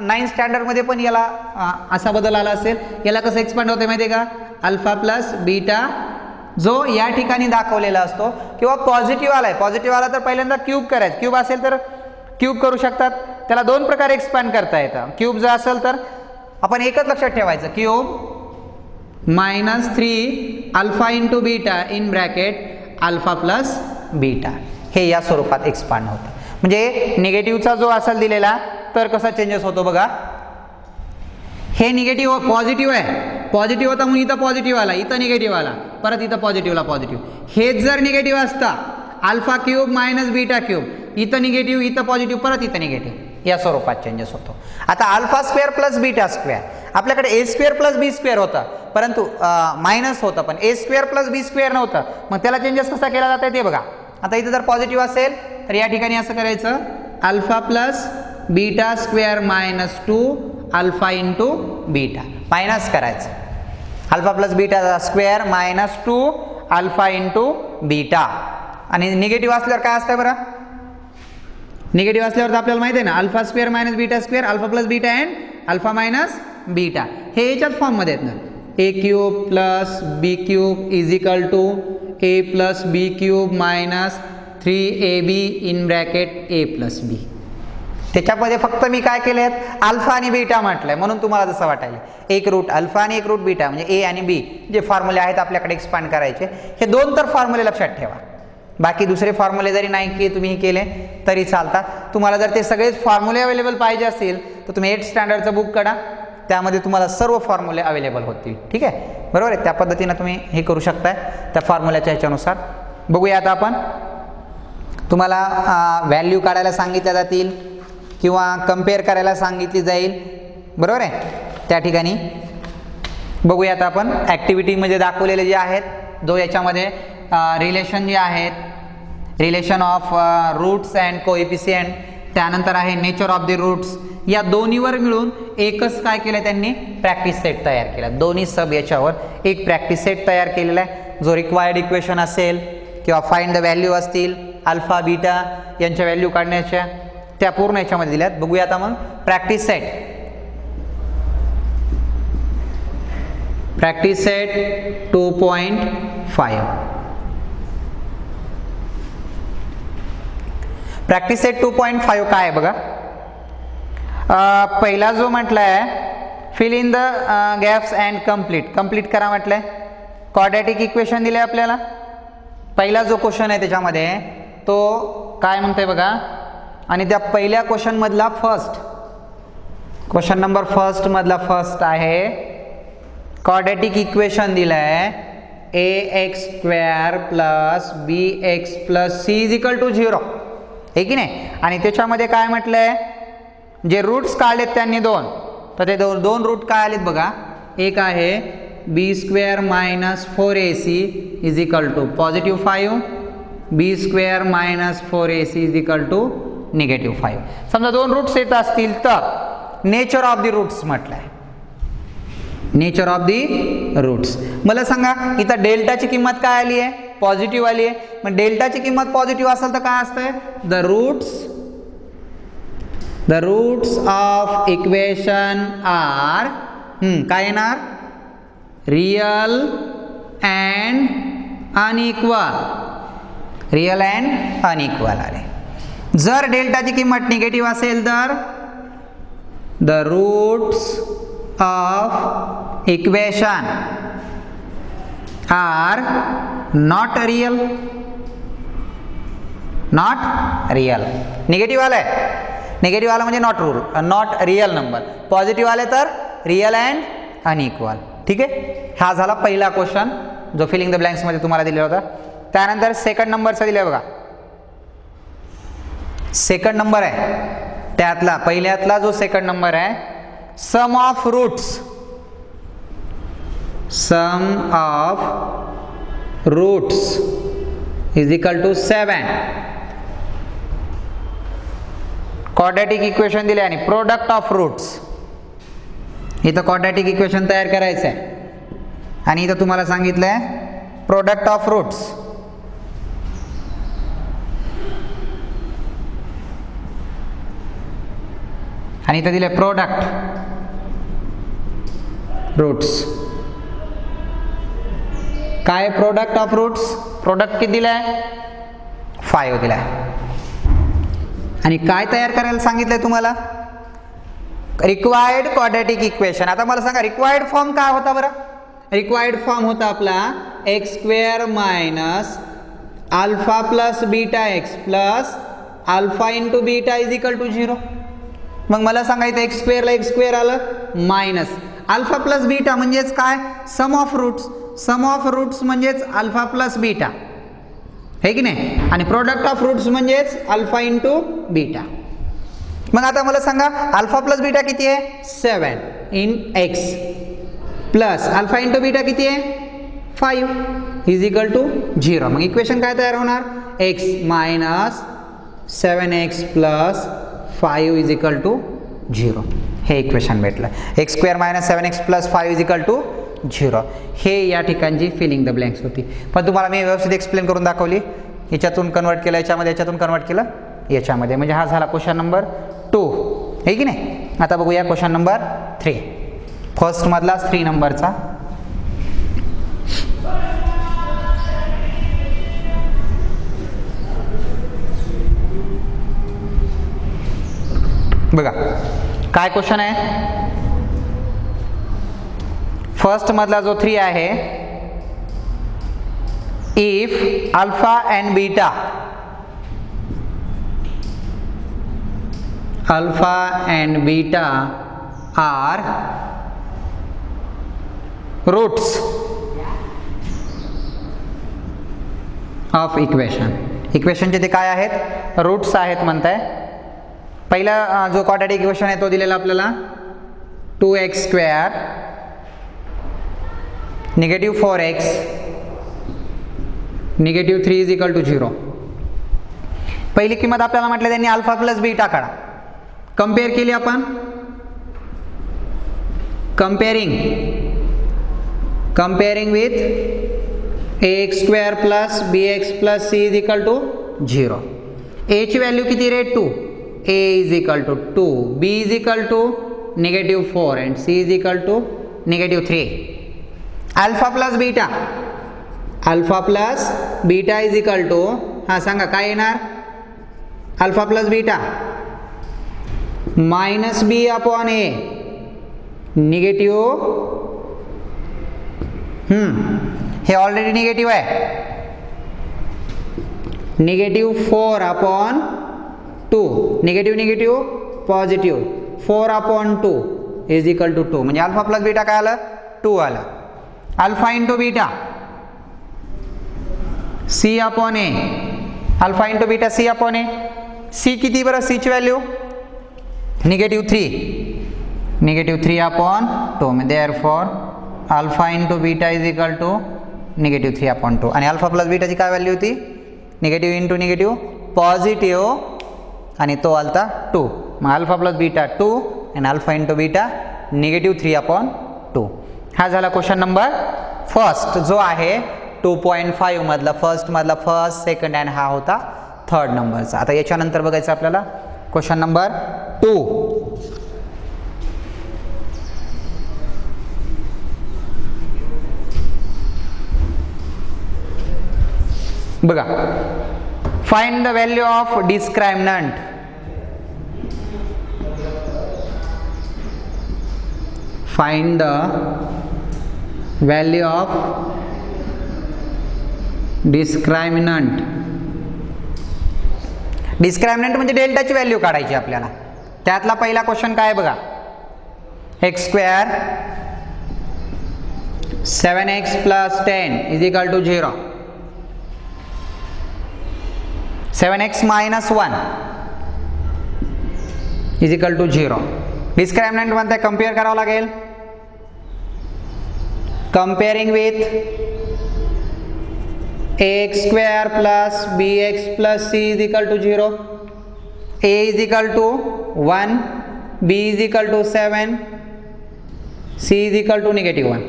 9th स्टँडर्डमध्ये पण याला असा बदल आला असेल. याला कसं एक्सपांड होते माहिती आहे का, अल्फा प्लस बीटा जो या ठिकाणी दाखवलेला असतो किंवा पॉझिटिव्ह आला आहे, पॉझिटिव्ह आला तर पहिल्यांदा क्यूब करायचं, क्यूब असेल तर क्यूब करू शकतात. त्याला 2 प्रकारे एक्सपांड करता येतं. क्यूब जर असेल तर आपण एकच लक्षात ठेवायचं, cube minus 3 alpha into beta in bracket alpha plus beta, हे या स्वरूपात एक्सपांड होतं. म्हणजे निगेटिव्हचा जो असेल दिलेला तर कसा चेंजेस होतो बघा, हे निगेटिव्ह पॉझिटिव्ह आहे, पॉझिटिव्ह होता म्हणून इथं पॉझिटिव्ह आला, इथं निगेटिव्ह आला, परत इथं पॉझिटिव्हला पॉझिटिव्ह. हेच जर निगेटिव्ह असता alpha cube minus beta cube, इथं निगेटिव्ह इथं पॉझिटिव्ह परत इथं निगेटिव्ह, या स्वरूपात चेंजेस होतो. आता alpha square plus beta square, आपल्याकडे ए स्क्वेअर प्लस बी स्क्वेअर होता परंतु मायनस होतं, पण ए स्क्वेअर प्लस बी स्क्वेअर नव्हतं. मग त्याला चेंजेस कसा केला जातं ते बघा. आता इथं जर पॉझिटिव्ह असेल तर या ठिकाणी असं करायचं, alpha plus beta square minus 2 alpha into beta, minus करायचं, alpha plus beta square minus 2 alpha into beta. आणि निगेटिव्ह असल्यावर काय असतं बरं, निगेटिव्ह असल्यावर तर आपल्याला माहिती आहे ना, alpha square minus beta square alpha plus beta and alpha minus beta, हे याच्याच फॉर्ममध्ये आहेत ना. A cube plus b cube is equal to a plus b cube minus 3ab in bracket a plus b. त्याच्यामध्ये फक्त मी काय केले आहेत, अल्फा आणि बीटा म्हटलंय म्हणून तुम्हाला जसं वाटायला, एक रूट अल्फा आणि एक रूट बीटा, म्हणजे ए आणि बी जे फॉर्म्युले आहेत आपल्याकडे एक्सपांड करायचे, हे 2 तर फॉर्म्युले लक्षात ठेवा. बाकी दुसरे फॉर्म्युले जरी नाही की तुम्ही केले तरी चालतात. तुम्हाला जर ते सगळेच फॉर्म्युले अवेलेबल पाहिजे असतील तर तुम्ही 8th स्टँडर्डचं बुक काढा, त्यामध्ये तुम्हाला सर्व फॉर्म्युले अवेलेबल होतील. ठीक आहे, बरोबर आहे. त्या पद्धतीनं तुम्ही हे करू शकताय त्या फॉर्म्युल्याच्या ह्याच्यानुसार. बघूया आता आपण, तुम्हाला व्हॅल्यू काढायला सांगितल्या जातील किंवा कम्पेअर करायला सांगितली जाईल, बरोबर आहे. त्या ठिकाणी बघूया आता आपण ॲक्टिव्हिटीमध्ये दाखवलेले जे आहेत, जो याच्यामध्ये रिलेशन जे आहेत, relation of roots and coefficient, त्यानंतर आहे नेचर ऑफ द रूट्स, या दोन्हीवर मिळून एकच काय केलं त्यांनी, प्रॅक्टिस सेट तयार केला. दोन्ही सब याच्यावर एक प्रॅक्टिस सेट तयार केलेला आहे, जो रिक्वायर्ड इक्वेशन असेल किंवा फाइंड द व्हॅल्यू असतील अल्फा बीटा यांच्या व्हॅल्यू काढण्याच्या, त्या पूर्ण याच्यामध्ये दिल्यात. बघूया आता मग practice set. Practice set 2.5. Practice set 2.5 काय आहे बघा. पहिला जो म्हटलाय fill in the gaps and complete करा म्हटलंय. क्वाड्रॅटिक इक्वेशन दिले आपल्याला. पहिला जो क्वेश्चन आहे त्याच्यामध्ये तो काय म्हणतोय बघा, आणि त्या पहिल्या क्वेश्चन मधला क्वेश्चन नंबर मधला फर्स्ट आहे, क्वाड्रॅटिक इक्वेशन दिलंय ax² plus bx plus c is equal to 0, हे की नाही. आणि त्याच्यामध्ये काय म्हटलंय, जे रूट्स काढलेत त्यांनी 2, तर ते दोन रूट काय आलेत बघा. एक आहे b² minus 4ac is equal to +5, b² minus 4ac is equal to -5. समजा 2 रूट्स येत असतील तर नेचर ऑफ द रूट्स म्हटलंय, नेचर ऑफ द रूट्स. मला सांगा इथं डेल्टाची किंमत काय आली आहे, पॉझिटिव्ह आली आहे. मग डेल्टाची किंमत पॉझिटिव्ह असेल तर काय असतंय, the roots the roots of equation are काय येणार real and unequal. Real and unequal आले. जर डेल्टाची किंमत निगेटिव्ह असेल तर the roots of equation are not real. Not real. Negative आलाय, निगेटिव्ह आला म्हणजे नॉट रियल नंबर. पॉझिटिव्ह आले तर रियल अँड अनइक्वल. ठीक आहे. हा झाला पहिला क्वेश्चन जो फिलिंग द ब्लँक्स मध्ये तुम्हाला दिलेला होता. त्यानंतर सेकंड नंबरचा दिलाय बघा. सेकंड नंबर आहे त्यातला पहिल्यातला जो सेकंड नंबर आहे sum of roots. Sum of roots is equal to 7. Quadratic equation दिले आणि प्रोडक्ट ऑफ रूट्स. इथं क्वाड्रॅटिक इक्वेशन तयार करायचं आहे आणि इथं तुम्हाला सांगितलंय प्रोडक्ट ऑफ रूट्स. आणि इथं दिले प्रोडक्ट रूट्स. काय प्रोडक्ट ऑफ रूट्स. प्रोडक्ट किती दिलाय 5 दिलाय. आणि काय तयार करायला सांगितलंय तुम्हाला रिक्वायर्ड क्वाड्रॅटिक इक्वेशन. आता मला सांगा रिक्वायर्ड फॉर्म काय होता बरं. रिक्वायर्ड फॉर्म होता आपला x square minus alpha plus beta x plus alpha into beta is equal to 0. मग मला सांगायचं एक्स स्क्वेअरला एक्स स्क्वेअर आलं मायनस अल्फा प्लस बीटा म्हणजेच काय sum of roots. Sum of roots म्हणजेच अल्फा प्लस बीटा है की नाही. आणि प्रोडक्ट ऑफ रूट्स म्हणजेच अल्फा इंटू बीटा. मग आता मला सांगा अल्फा प्लस बीटा किती आहे 7 in x plus alpha into beta किती आहे 5 इज इक्वल टू 0. मग इक्वेशन काय तयार होणार x minus 7x plus 5 is equal to 0. हे इक्वेशन भेटलं. X square minus 7x plus 5 is equal to 0. हे या ठिकाणची फिलिंग द ब्लँक्स होती. पण तुम्हाला मी व्यवस्थित एक्सप्लेन करून दाखवली. याच्यातून कन्वर्ट केलं याच्यामध्ये, याच्यातून कन्वर्ट केलं याच्यामध्ये. म्हणजे हा झाला क्वेश्चन नंबर 2 आहे की नाही. आता बघूया क्वेश्चन नंबर 3. फर्स्ट मधला 3 नंबरचा. बघा काय क्वेश्चन आहे. फर्स्ट मधला जो 3 आहे if alpha and beta alpha and beta are roots of equation. इक्वेशनचे ते काय आहेत रूट्स आहेत म्हणताय. पहिला जो क्वाड्रॅटिक इक्वेशन आहे तो दिलेला आपल्याला 2x square negative 4x negative 3 is equal to 0. पहिली किंमत आपल्याला म्हटलं त्यांनी अल्फा प्लस बीटा काढा. कंपेअर केली आपण. Comparing with ax square plus bx plus c is equal to 0. a ची व्हॅल्यू किती रे 2. a is equal to 2, b is equal to negative 4 and c is equal to negative 3. Alpha plus beta is equal to हा सांगा काय येणार alpha plus beta minus B upon A negative. हे already negative आहे. Negative 4 upon 2 negative positive 4 upon 2 is equal to 2. म्हणजे alpha plus beta काय आलं 2 आलं. Alpha into beta C upon A alpha into beta C upon A. C किती बरं C ची value negative 3 upon 2 म्हणजे therefore alpha into beta is equal to negative 3 upon 2. आणि alpha plus बीटाची काय value होती निगेटिव्ह इंटू निगेटिव्ह पॉझिटिव्ह आणि तो आलता 2. मग अल्फा प्लस बीटा 2 आणि alpha into beta negative 3 upon 2. हा झाला क्वेश्चन नंबर फर्स्ट जो आहे 2.5 मधला फर्स्ट सेकंड अँड हा होता थर्ड नंबरचा. आता याच्यानंतर बघायचं आपल्याला क्वेश्चन नंबर 2. बघा, find the value of discriminant. Find the value of discriminant. Discriminant म्हणजे डेल्टाची व्हॅल्यू काढायची आपल्याला. त्यातला पहिला क्वेश्चन काय बघा, एक्स स्क्वेअर 7x + 10 = 0. 7x - 1 = 0. डिस्क्रायमिनंट म्हणते कम्पेअर करावं लागेल. Comparing with ax square plus bx plus c = 0. a = 1, b = 7, c = -1.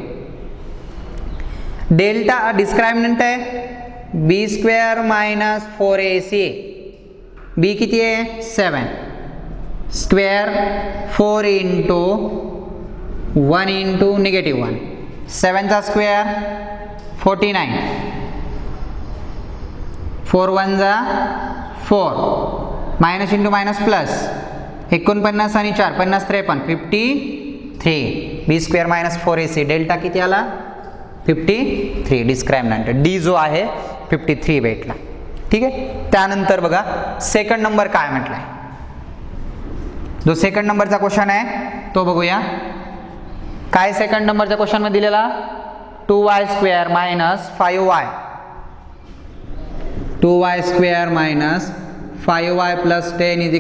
Delta डिस्क्रायमिनंट आहे b² - 4ac. b किती आहे 7. स्क्वेअर 4 × 1 × -1. 7चा स्क्वेअर 49. 4 1 जा 4. मायनस इंटू मायनस प्लस 49 आणि 4 50 53 53. b² - 4ac. डेल्टा किती आला 53. डिस्क्रायमिनंट डी जो आहे 53 भेटला. ठीक आहे. त्यानंतर बघा सेकंड नंबर काय म्हटलाय. जो सेकंड नंबरचा क्वेश्चन आहे तो बघूया. काय सेकंड नंबरच्या क्वेश्चन मध्ये दिलेला 2y² - 5y. 2y² - 5y + 10 =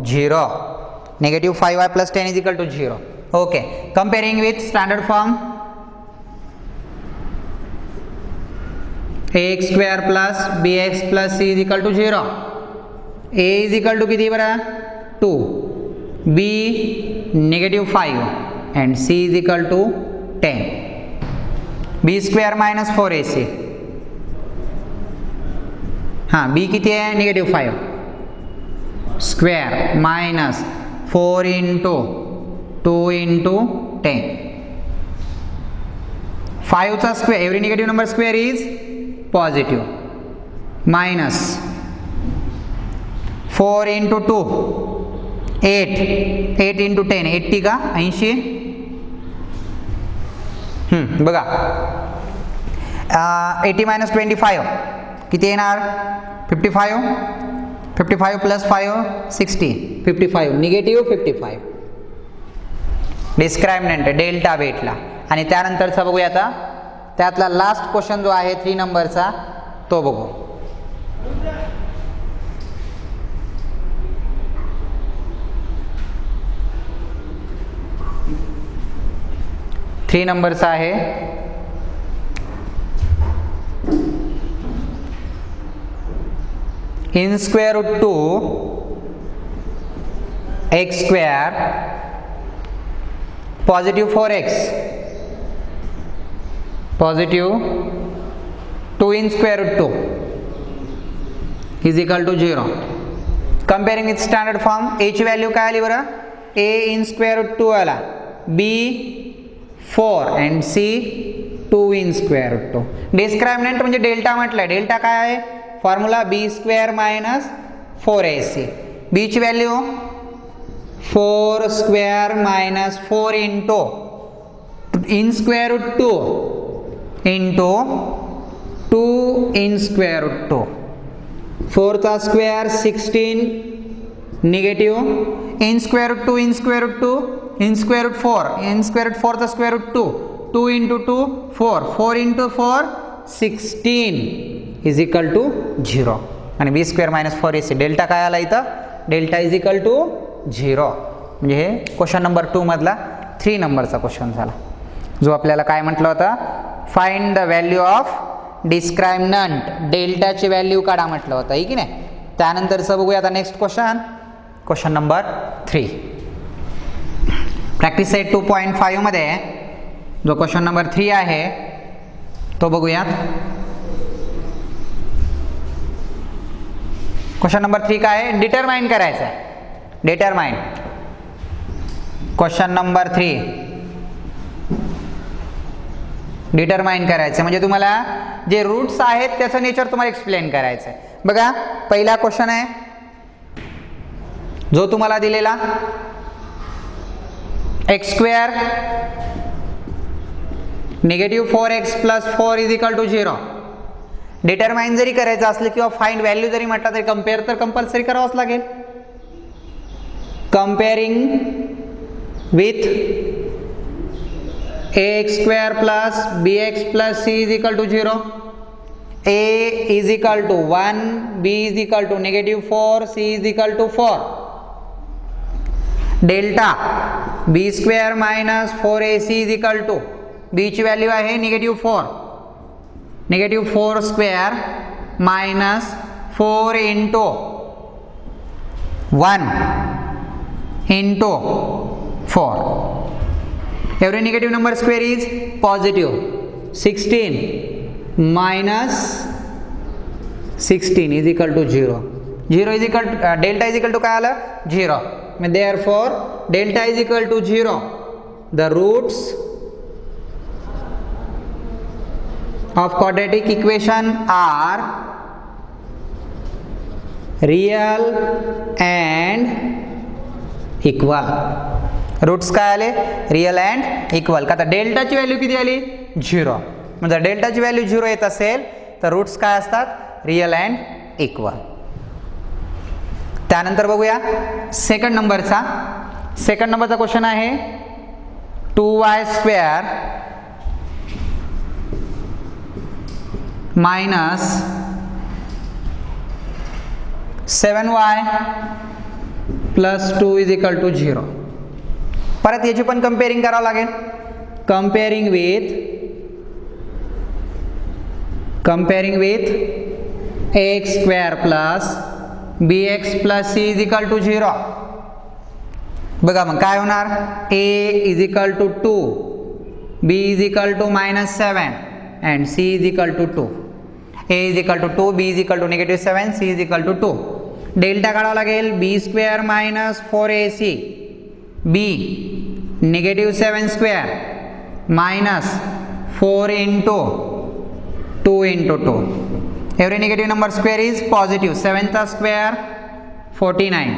0. -5y + 10 = 0. Okay. Comparing with standard form ax² + bx + c = 0. a किती बरं 2, b -5 and c = 10. b² - 4ac. हां b किती आहे -5. Square minus 4 × 2 × 10. 5चा square, every negative number square is positive. Minus 4 × 2 8. 8 × 10 80 का 80. बघा 80 - 25 किती येणार 55. 55 + 5 60. 55 -55. डिस्क्रायमिनंट डेल्टा भेटला. आणि त्यानंतरचा बघूया आता. त्यातला लास्ट क्वेश्चन जो आहे 3 नंबरचा तो बघू. थ्री नंबरचा आहे in square root 2 x² positive 4x positive 2 in square root 2 is equal to 0. Comparing with standard form, a ची व्हॅल्यू काय आली बरं a in square root 2 आला, b 4 and c 2 in square root 2. डिस्क्रायमिनंट म्हणजे डेल्टा म्हटलं. Delta काय आहे formula b² - 4ac. b ची value 4² - 4 in square root 2 into 2 in square root 2. 4चा square 16 negative in square root 2 in square root 2 in square root 4 in square root 4 चा square root 2 2 into 2 4 4 into 4 16 is equal to 0. आणि b² - 4ac delta काय आला इथं delta is equal to 0. म्हणजे हे question number 2 मधला 3 नंबरचा क्वेश्चन झाला, जो आपल्याला काय म्हटलं होतं find the value of discriminant. डेल्टाची व्हॅल्यू काढा म्हटलं होतं आहे की नाही. त्यानंतरचं बघूया आता next question number 3. Practice set 2.5 मध्ये जो क्वेश्चन नंबर 3 आहे तो बघूयात. क्वेश्चन नंबर 3 काय आहे, डिटरमाइन करायचं आहे. डिटरमाइन क्वेश्चन नंबर 3 डिटरमाइन करायचं म्हणजे तुम्हाला जे रूट्स आहेत त्याचं नेचर तुम्हाला एक्सप्लेन करायचं आहे. बघा पहिला क्वेश्चन आहे जो तुम्हाला दिलेला x square negative 4x plus 4 is equal to 0. Determine जरी करायचं असलं किंवा फाइंड व्हॅल्यू जरी म्हटलं तरी कम्पेअर तर कंपल्सरी करावंच लागेल. Comparing with ax square plus bx plus c is equal to 0. a is equal to 1, b is equal to negative 4, c is equal to 4. Delta b square minus 4ac is equal to b ची value आहे negative 4. Negative 4 square minus 4 into 1 into 4. Every negative number square is positive. 16 minus 16 is equal to 0. 0 is equal to delta is equal to काय आलं 0. Therefore delta is equal to 0. The roots of quadratic equation are real and equal. Roots काय आले real and equal. का तर डेल्टाची value किती आली 0. म्हणजे डेल्टाची व्हॅल्यू 0 येत असेल तर रूट्स काय असतात रिअल अँड इक्वल. त्यानंतर बघूया सेकंड नंबरचा. सेकंड नंबरचा क्वेश्चन आहे 2y square minus 7y plus 2 is equal to 0. परत याची पण कंपेअरिंग करावं लागेल. Comparing with x square plus B x plus C is equal to 0. बघा मग काय होणार a is equal to 2, b is equal to -7 and c is equal to 2. a is equal to 2, b is equal to -7, c is equal to 2. Delta काढावा लागेल b square minus 4ac b negative 7 square minus 4 into 2 into 2. Every negative number square is positive. 7th square 49.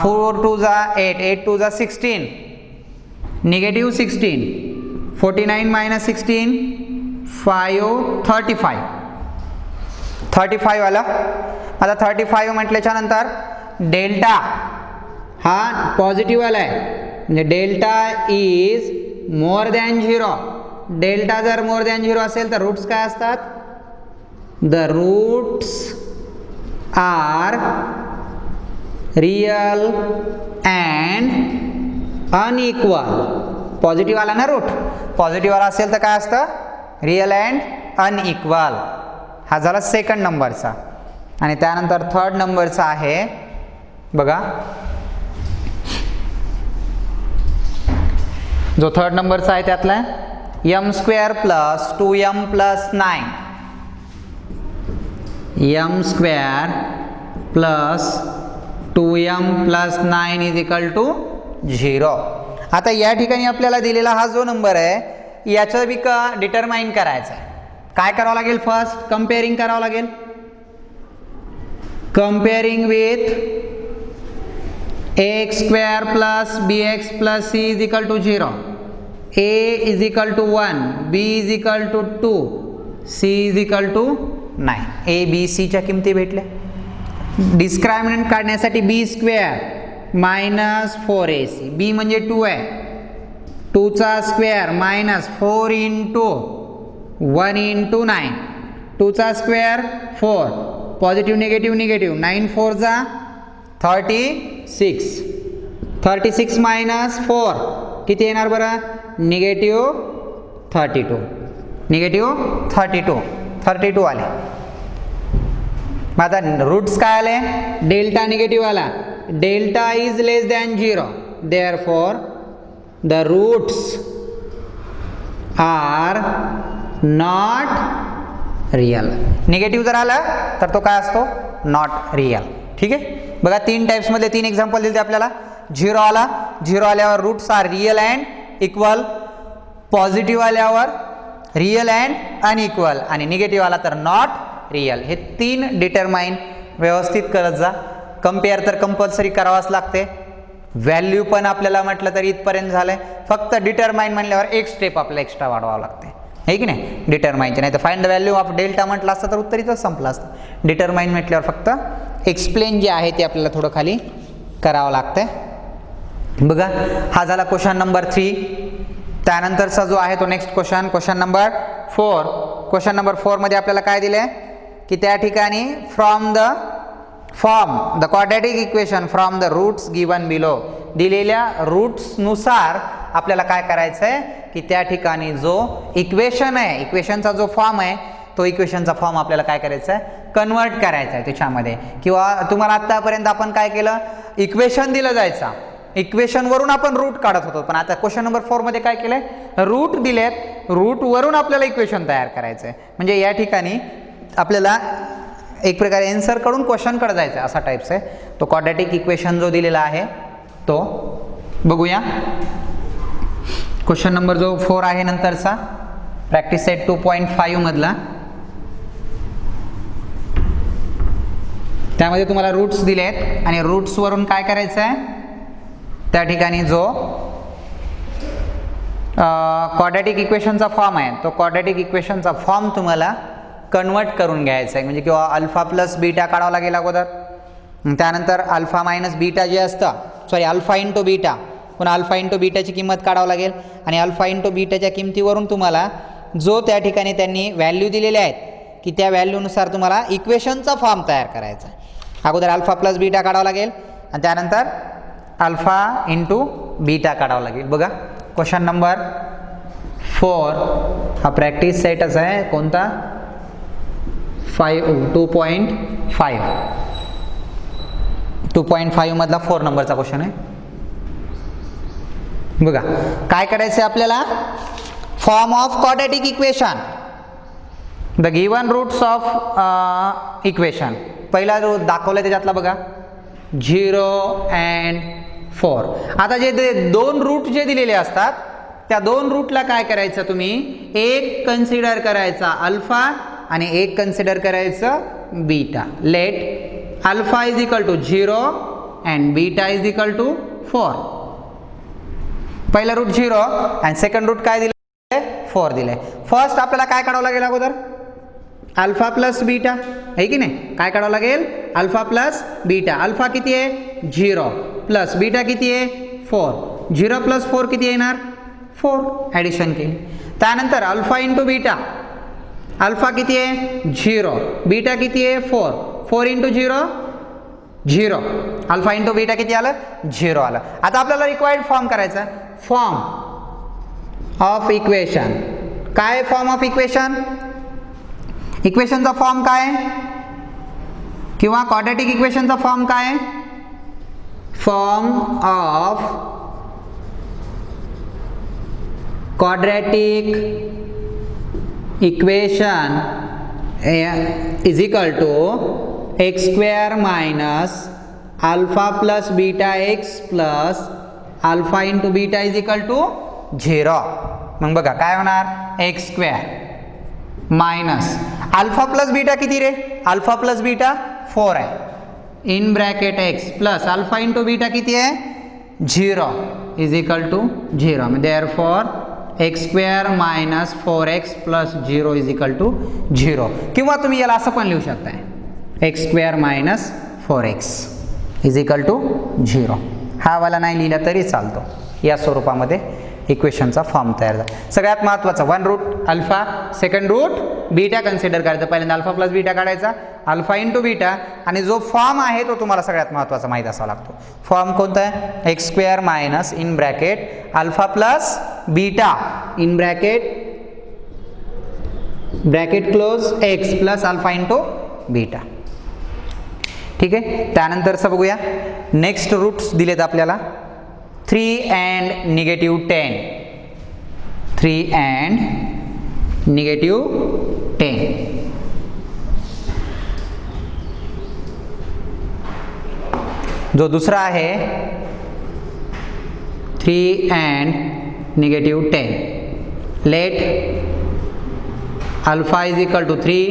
4 2 is 8, 8 2 is 16. Negative 16. 49 minus 16 5 35. 35 वाला. आता 35 म्हटल्याच्या नंतर delta हा positive आला आहे म्हणजे delta is more than 0. Delta जर मोर दॅन 0 असेल तर रूट्स काय असतात the roots are real and unequal. Positive आला ना रूट, पॉझिटिव्ह आला असेल तर काय असतं रिअल अँड अनइक्वल. हा झाला सेकंड नंबरचा. आणि त्यानंतर थर्ड नंबरचा आहे बघा जो थर्ड नंबरचा आहे त्यातला m square plus 2m plus 9. m square plus 2m plus 9 is equal to 0. आता या ठिकाणी आपल्याला दिलेला हा जो नंबर आहे याचं बी डिटरमाइन करायचं आहे. काय करावं लागेल फर्स्ट कंपेअरिंग करावं लागेल. Comparing with ax square plus bx plus c is equal to 0. a is equal to 1, b is equal to 2, c is equal to 9. a b c च्या किमती भेटल्या. डिस्क्रिमिनंट काढण्यासाठी b square minus 4ac. b म्हणजे 2 आहे. 2 चा square minus 4 into 1 into 9. 2 चा square 4. Positive negative negative 9 4 जा 36. 36 minus 4 किती येणार बरं निगेटिव्ह 32. निगेटिव्ह 32 आले. मग आता रूट्स काय आले डेल्टा निगेटिव्ह आला. Delta is less than 0. Therefore the roots are not real. Negative जर आला तर तो काय असतो नॉट रिअल. ठीक आहे, बघा 3 टाईप्समध्ये 3 एक्झाम्पल दिले आपल्याला. 0 आला, 0 आल्यावर roots are real and equal, positive आल्यावर रिअल अँड अनइक्वल, आणि निगेटिव्ह आला तर नॉट रिअल. हे 3 डिटरमाइन व्यवस्थित करत जा. कम्पेअर तर कंपल्सरी करावाच लागते. व्हॅल्यू पण आपल्याला म्हटलं तर इथपर्यंत झालंय, फक्त डिटरमाइन म्हणल्यावर एक स्टेप आपल्याला एक्स्ट्रा वाढवावं लागते, आहे की नाही, डिटरमाइनचे. नाही तर find the value of delta म्हटलं असतं तर उत्तर इथंच संपलं असतं. डिटरमाइन म्हटल्यावर फक्त एक्सप्लेन जे आहे ते आपल्याला थोडं खाली करावं लागतंय. बघा, हा झाला क्वेश्चन नंबर 3. त्यानंतरचा जो आहे तो next question number 4. Question number 4 मध्ये आपल्याला काय दिले की त्या ठिकाणी from the quadratic equation from the roots given below, दिलेल्या रूट्सनुसार आपल्याला काय करायचं आहे की त्या ठिकाणी जो इक्वेशन आहे, इक्वेशनचा जो फॉर्म आहे तो इक्वेशनचा फॉर्म आपल्याला काय करायचा आहे, कन्वर्ट करायचा आहे त्याच्यामध्ये. किंवा तुम्हाला आतापर्यंत आपण काय केलं, इक्वेशन दिलं जायचा, इक्वेशनवरून आपण रूट काढत होतो. पण आता क्वेश्चन नंबर 4 मध्ये काय केलंय, रूट दिलेत, रूटवरून आपल्याला इक्वेशन तयार करायचं आहे. म्हणजे या ठिकाणी आपल्याला एक प्रकारे एन्सर कडून क्वेश्चन कडे जायचं आहे, असा टाईप्स आहे. तो क्वाड्रॅटिक इक्वेशन जो दिलेला आहे तो बघूया. क्वेश्चन नंबर जो 4 आहे नंतरचा, प्रॅक्टिस सेट 2.5 मधला, त्यामध्ये तुम्हाला रूट्स दिले आहेत आणि रूट्सवरून काय करायचं आहे, त्या ठिकाणी जो क्वाड्रॅटिक इक्वेशनचा फॉर्म आहे तो क्वाड्रॅटिक इक्वेशनचा फॉर्म तुम्हाला कन्वर्ट करून घ्यायचा आहे. म्हणजे किंवा अल्फा प्लस बीटा काढावं लागेल अगोदर, त्यानंतर अल्फा मायनस बीटा जे असतं, सॉरी अल्फा इंटू बीटा, पुन्हा अल्फा इंटू बीटाची किंमत काढावं लागेल. आणि अल्फा इंटू बीटाच्या किमतीवरून तुम्हाला जो त्या ठिकाणी त्यांनी व्हॅल्यू दिलेल्या आहेत की त्या व्हॅल्यूनुसार तुम्हाला इक्वेशनचा फॉर्म तयार करायचा आहे. अगोदर अल्फा प्लस बीटा काढावं लागेल आणि त्यानंतर अल्फा इंटू बीटा काढावं लागेल. बघा क्वेश्चन नंबर 4 हा प्रॅक्टिस सेटच आहे. कोणता, 2.5 2.5 मधला 4 नंबरचा क्वेश्चन आहे. बघा काय करायचं आहे आपल्याला, form of quadratic equation, the given roots of equation. पहिला जो दाखवलाय त्याच्यातला बघा 0 and 4. आता जे 2 रूट जे दिलेले असतात त्या 2 रूटला काय करायचं, तुम्ही एक कन्सिडर करायचा अल्फा आणि एक कन्सिडर करायचं beta. Let alpha is equal to 0 and beta is equal to 4. पहिला रूट 0 आणि सेकंड रूट काय दिले, 4 दिले. फर्स्ट आपल्याला काय काढावं लागेल अगोदर, अल्फा प्लस बीटा, आहे की नाही, काय काढावं लागेल, अल्फा प्लस बीटा. अल्फा किती आहे 0 प्लस बीटा किती आहे 4. 0 प्लस 4 किती येणार 4, ॲडिशन केली. त्यानंतर अल्फा इंटू बीटा, अल्फा किती आहे 0, बीटा किती आहे 4, 4 इंटू 0 0, अल्फा इंटू बीटा किती आलं 0 आलं. आता आपल्याला रिक्वायर्ड फॉर्म करायचा, फॉर्म ऑफ इक्वेशन. काय फॉर्म ऑफ इक्वेशन, इक्वेशनचा फॉर्म काय किंवा क्वाड्रॅटिक इक्वेशनचा फॉर्म काय, form of quadratic equation is equal to x square minus alpha plus beta x plus alpha into beta is equal to 0. मग बघा काय होणार, x square minus alpha plus beta किती रे, अल्फा प्लस बीटा 4 आहे, in bracket x plus alpha into beta किती आहे 0 is equal to 0. Therefore x square minus 4x plus 0 is equal to 0. किंवा तुम्ही याला असं पण लिहू शकताय, x square minus 4x is equal to 0. हा वाला नाही लिहिला तरी चालतो. या स्वरूपामध्ये इक्वेशनचा फॉर्म तयार झाला. सगळ्यात महत्त्वाचं 1 root alpha, second root beta consider करायचं. पहिल्यांदा अल्फा प्लस बीटा काढायचा, अल्फा इंटू बीटा, आणि जो फॉर्म आहे तो तुम्हाला सगळ्यात महत्त्वाचा माहीत असावा लागतो. फॉर्म कोणता आहे, x square minus in bracket alpha plus beta in bracket close x plus alpha into beta. ठीक आहे, त्यानंतरचं बघूया. नेक्स्ट रूट्स दिलेत आपल्याला 3 and -10. 3 and -10. जो दुसरा आहे 3 and -10. Let alpha is equal to 3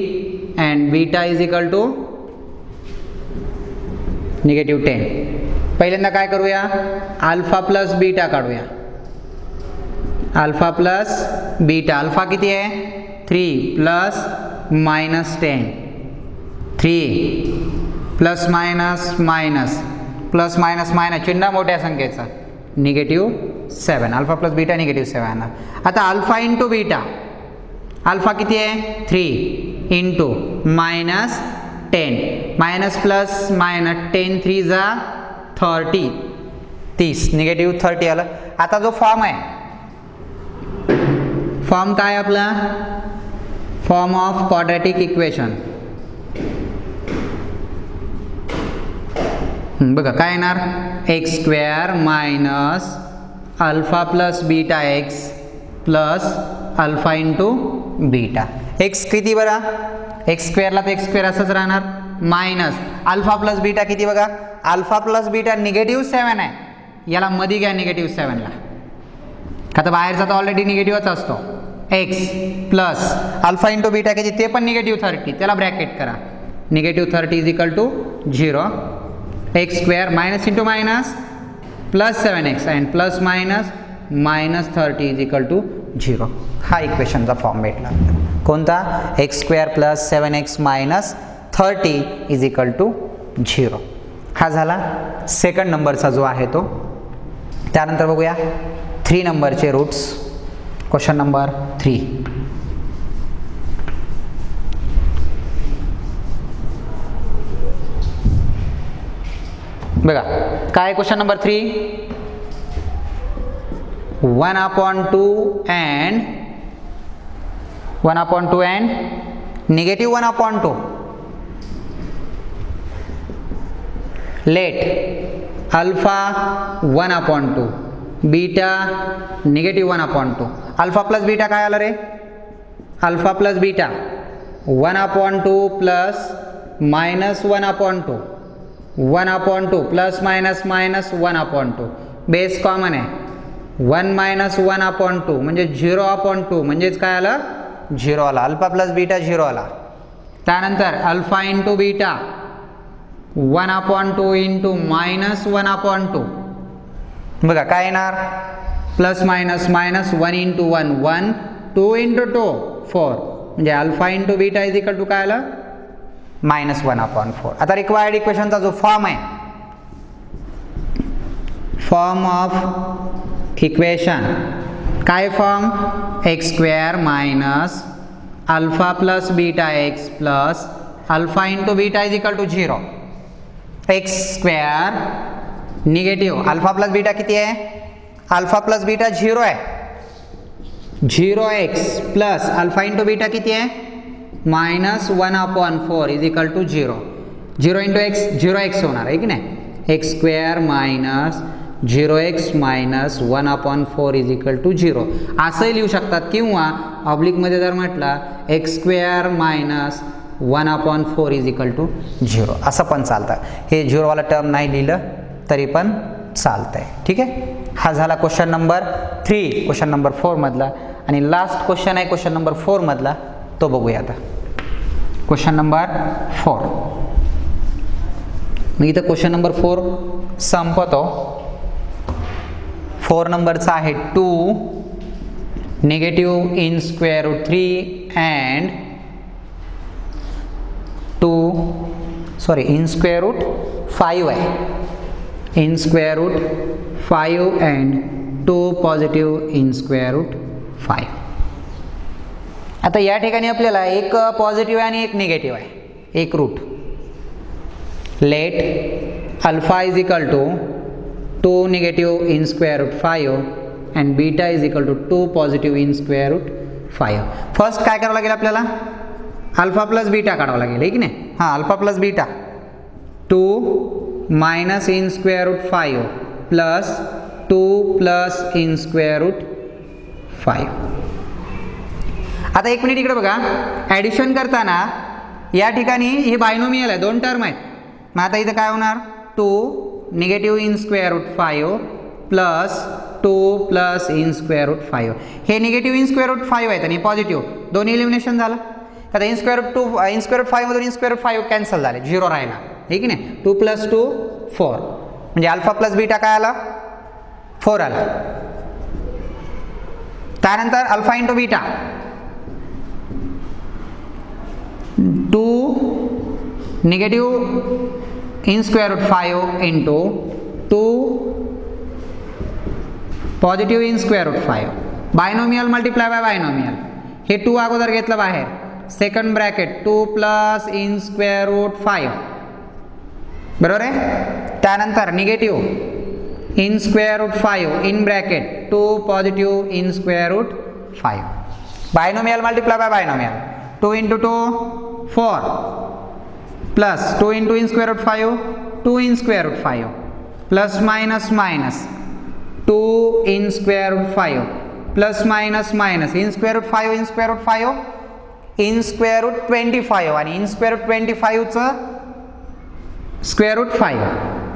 and beta is equal to -10. पहिल्यांदा काय करूया, अल्फा प्लस बीटा काढूया. अल्फा प्लस बीटा, अल्फा किती आहे 3 plus -10, 3 plus minus minus plus minus minus, चिन्ह मोठ्या संख्येचा -7. Alpha plus beta -7. आता अल्फा इंटू बीटा, अल्फा किती आहे 3 इंटू -10, मायनस प्लस मायनस 10 3 जा 30, -30 आलं. आता जो फॉर्म आहे, फॉर्म काय आपला, फॉर्म ऑफ क्वाड्रॅटिक इक्वेशन. बघा काय येणार, x² minus alpha plus beta x plus alpha into beta. X किती बरा, x² ला तर x² असंच राहणार, मायनस अल्फा प्लस बीटा किती बघा, अल्फा प्लस बीटा -7 आहे, याला मध्ये घ्या -7 ला, का तर बाहेरचा तर ऑलरेडी निगेटिव्हच असतो. x plus alpha into beta किती, ते पण -30, त्याला ब्रॅकेट करा. -30 is equal to 0. x² minus into minus plus 7x and plus minus -30 is equal to 0. हा इक्वेशनचा फॉर्म भेटला. कोणता, x² plus 7x minus 30 is equal to 0. हा झाला सेकंड नंबरचा जो आहे तो. त्यानंतर बघूया 3 नंबरचे रूट्स. Question number 3. बघा काय question number 3, 1/2 and -1/2. Let alpha 1/2 beta -1/2. Alpha plus beta काय आलं रे, alpha plus beta 1/2 plus -1/2, 1/2 plus minus minus 1/2, base common आहे, 1 - 1/2 म्हणजे 0/2, म्हणजेच काय आलं 0 आला. अल्फा प्लस बीटा 0 आला. त्यानंतर अल्फा इंटू बीटा 1/2 इंटू -1/2. बघा काय येणार, plus minus minus 1 into 1 1, 2 into 2 4, म्हणजे alpha into beta is equal to काय आलं -1/4. आता रिक्वायर्ड इक्वेशनचा जो फॉर्म आहे, फॉर्म ऑफ इक्वेशन काय, form x² minus alpha plus beta x plus alpha into beta is equal to 0. x² negative, alpha plus beta किती आहे, अल्फा प्लस बीटा 0 आहे, 0x plus alpha into beta किती आहे -1/4 is equal to 0. 0 into x 0x होणार आहे की नाही, x² minus 0x minus 1/4 is equal to 0 असंही लिहू शकतात, किंवा ऑब्लिकमध्ये जर म्हटलं x² minus 1/4 is equal to 0 असं पण चालतं. हे 0 वाला टर्म नाही लिहिलं तरी पण चालतंय. ठीक आहे, हा झाला क्वेश्चन नंबर 3, क्वेश्चन नंबर 4 मधला. आणि लास्ट क्वेश्चन आहे क्वेश्चन नंबर 4 मधला, तो बघूया आता. Question number 4. मी इथं क्वेश्चन नंबर 4 संपवतो. 4 नंबरचा आहे 2 - in square root 3 and 2 in square root 5 आहे, in square root 5 and 2 positive in square root 5. आता या ठिकाणी आपल्याला एक पॉझिटिव्ह आणि एक निगेटिव्ह आहे, एक root. Let alpha is equal to 2 - in square root 5 and beta is equal to 2 positive in square root 5. First काय करावं लागेल आपल्याला, अल्फा प्लस बीटा काढावं लागेल, आहे की नाही. हां, alpha plus beta 2 - in square root 5 plus 2 + in square root 5. आता एक मिनिट इकडे बघा, ॲडिशन करताना या ठिकाणी हे बायनोमियल आहे, 2 टर्म आहेत. मग आता इथं काय होणार, 2 negative in square root 5 plus 2 plus in square root 5. हे निगेटिव्ह इन स्क्वेअर रूट 5 आहेत आणि पॉझिटिव्ह, दोन्ही इलिमिनेशन झालं. आता in square root 2 in square root 5 मधून इन स्क्वेअर रूट 5 कॅन्सल झाले, 0 राहिला, ठीक आहे ना. 2 प्लस 2 4, म्हणजे अल्फा प्लस बीटा काय आला, 4 आला. त्यानंतर alpha into beta 2 negative in square root 5 into 2 positive in square root 5. Binomial multiply by binomial. हे 2 अगोदर घेतलं बाहेर, second bracket 2 plus in square root 5, बरोबर आहे. त्यानंतर negative in square root 5 in bracket 2 positive in square root 5. Binomial multiply by binomial. 2 into 2 4 plus 2 into in square root 5 2 in square root 5 plus minus minus 2 in square root 5 plus minus minus in square root 5 in square root 5 in square root 25 आणि in square root 25चं square root 5.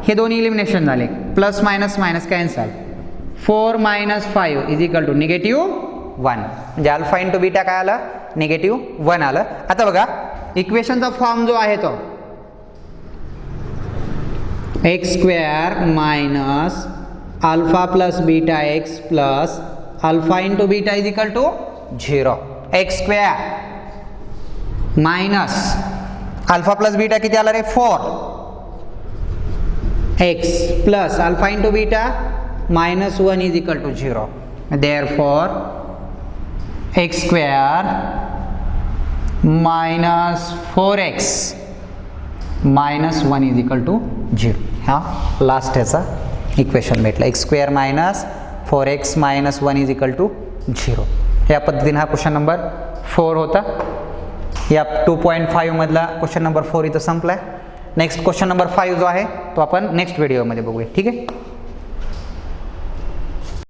हे दोन्ही elimination झाले, plus minus minus cancel. 4 minus 5 is equal to negative 1, म्हणजे alpha into beta काय आलं, negative 1 आलं. आता बघा इक्वेशनचा फॉर्म जो आहे तो x square minus alpha plus beta x plus alpha into beta is equal to 0. X square minus alpha plus beta किती आला रे, 4 x plus alpha into beta minus 1 is equal to 0. Therefore x square minus 4x मायनस 1 is equal to 0. हा last ह्याचा equation भेटला, x square minus 4x मायनस 1 is equal to 0. या पद्धतीने हा क्वेश्चन नंबर 4 होता. या 2.5 मधला क्वेश्चन नंबर 4 इथं संपला आहे. नेक्स्ट क्वेश्चन नंबर 5 जो आहे तो आपण नेक्स्ट व्हिडिओमध्ये बघूया, ठीक आहे.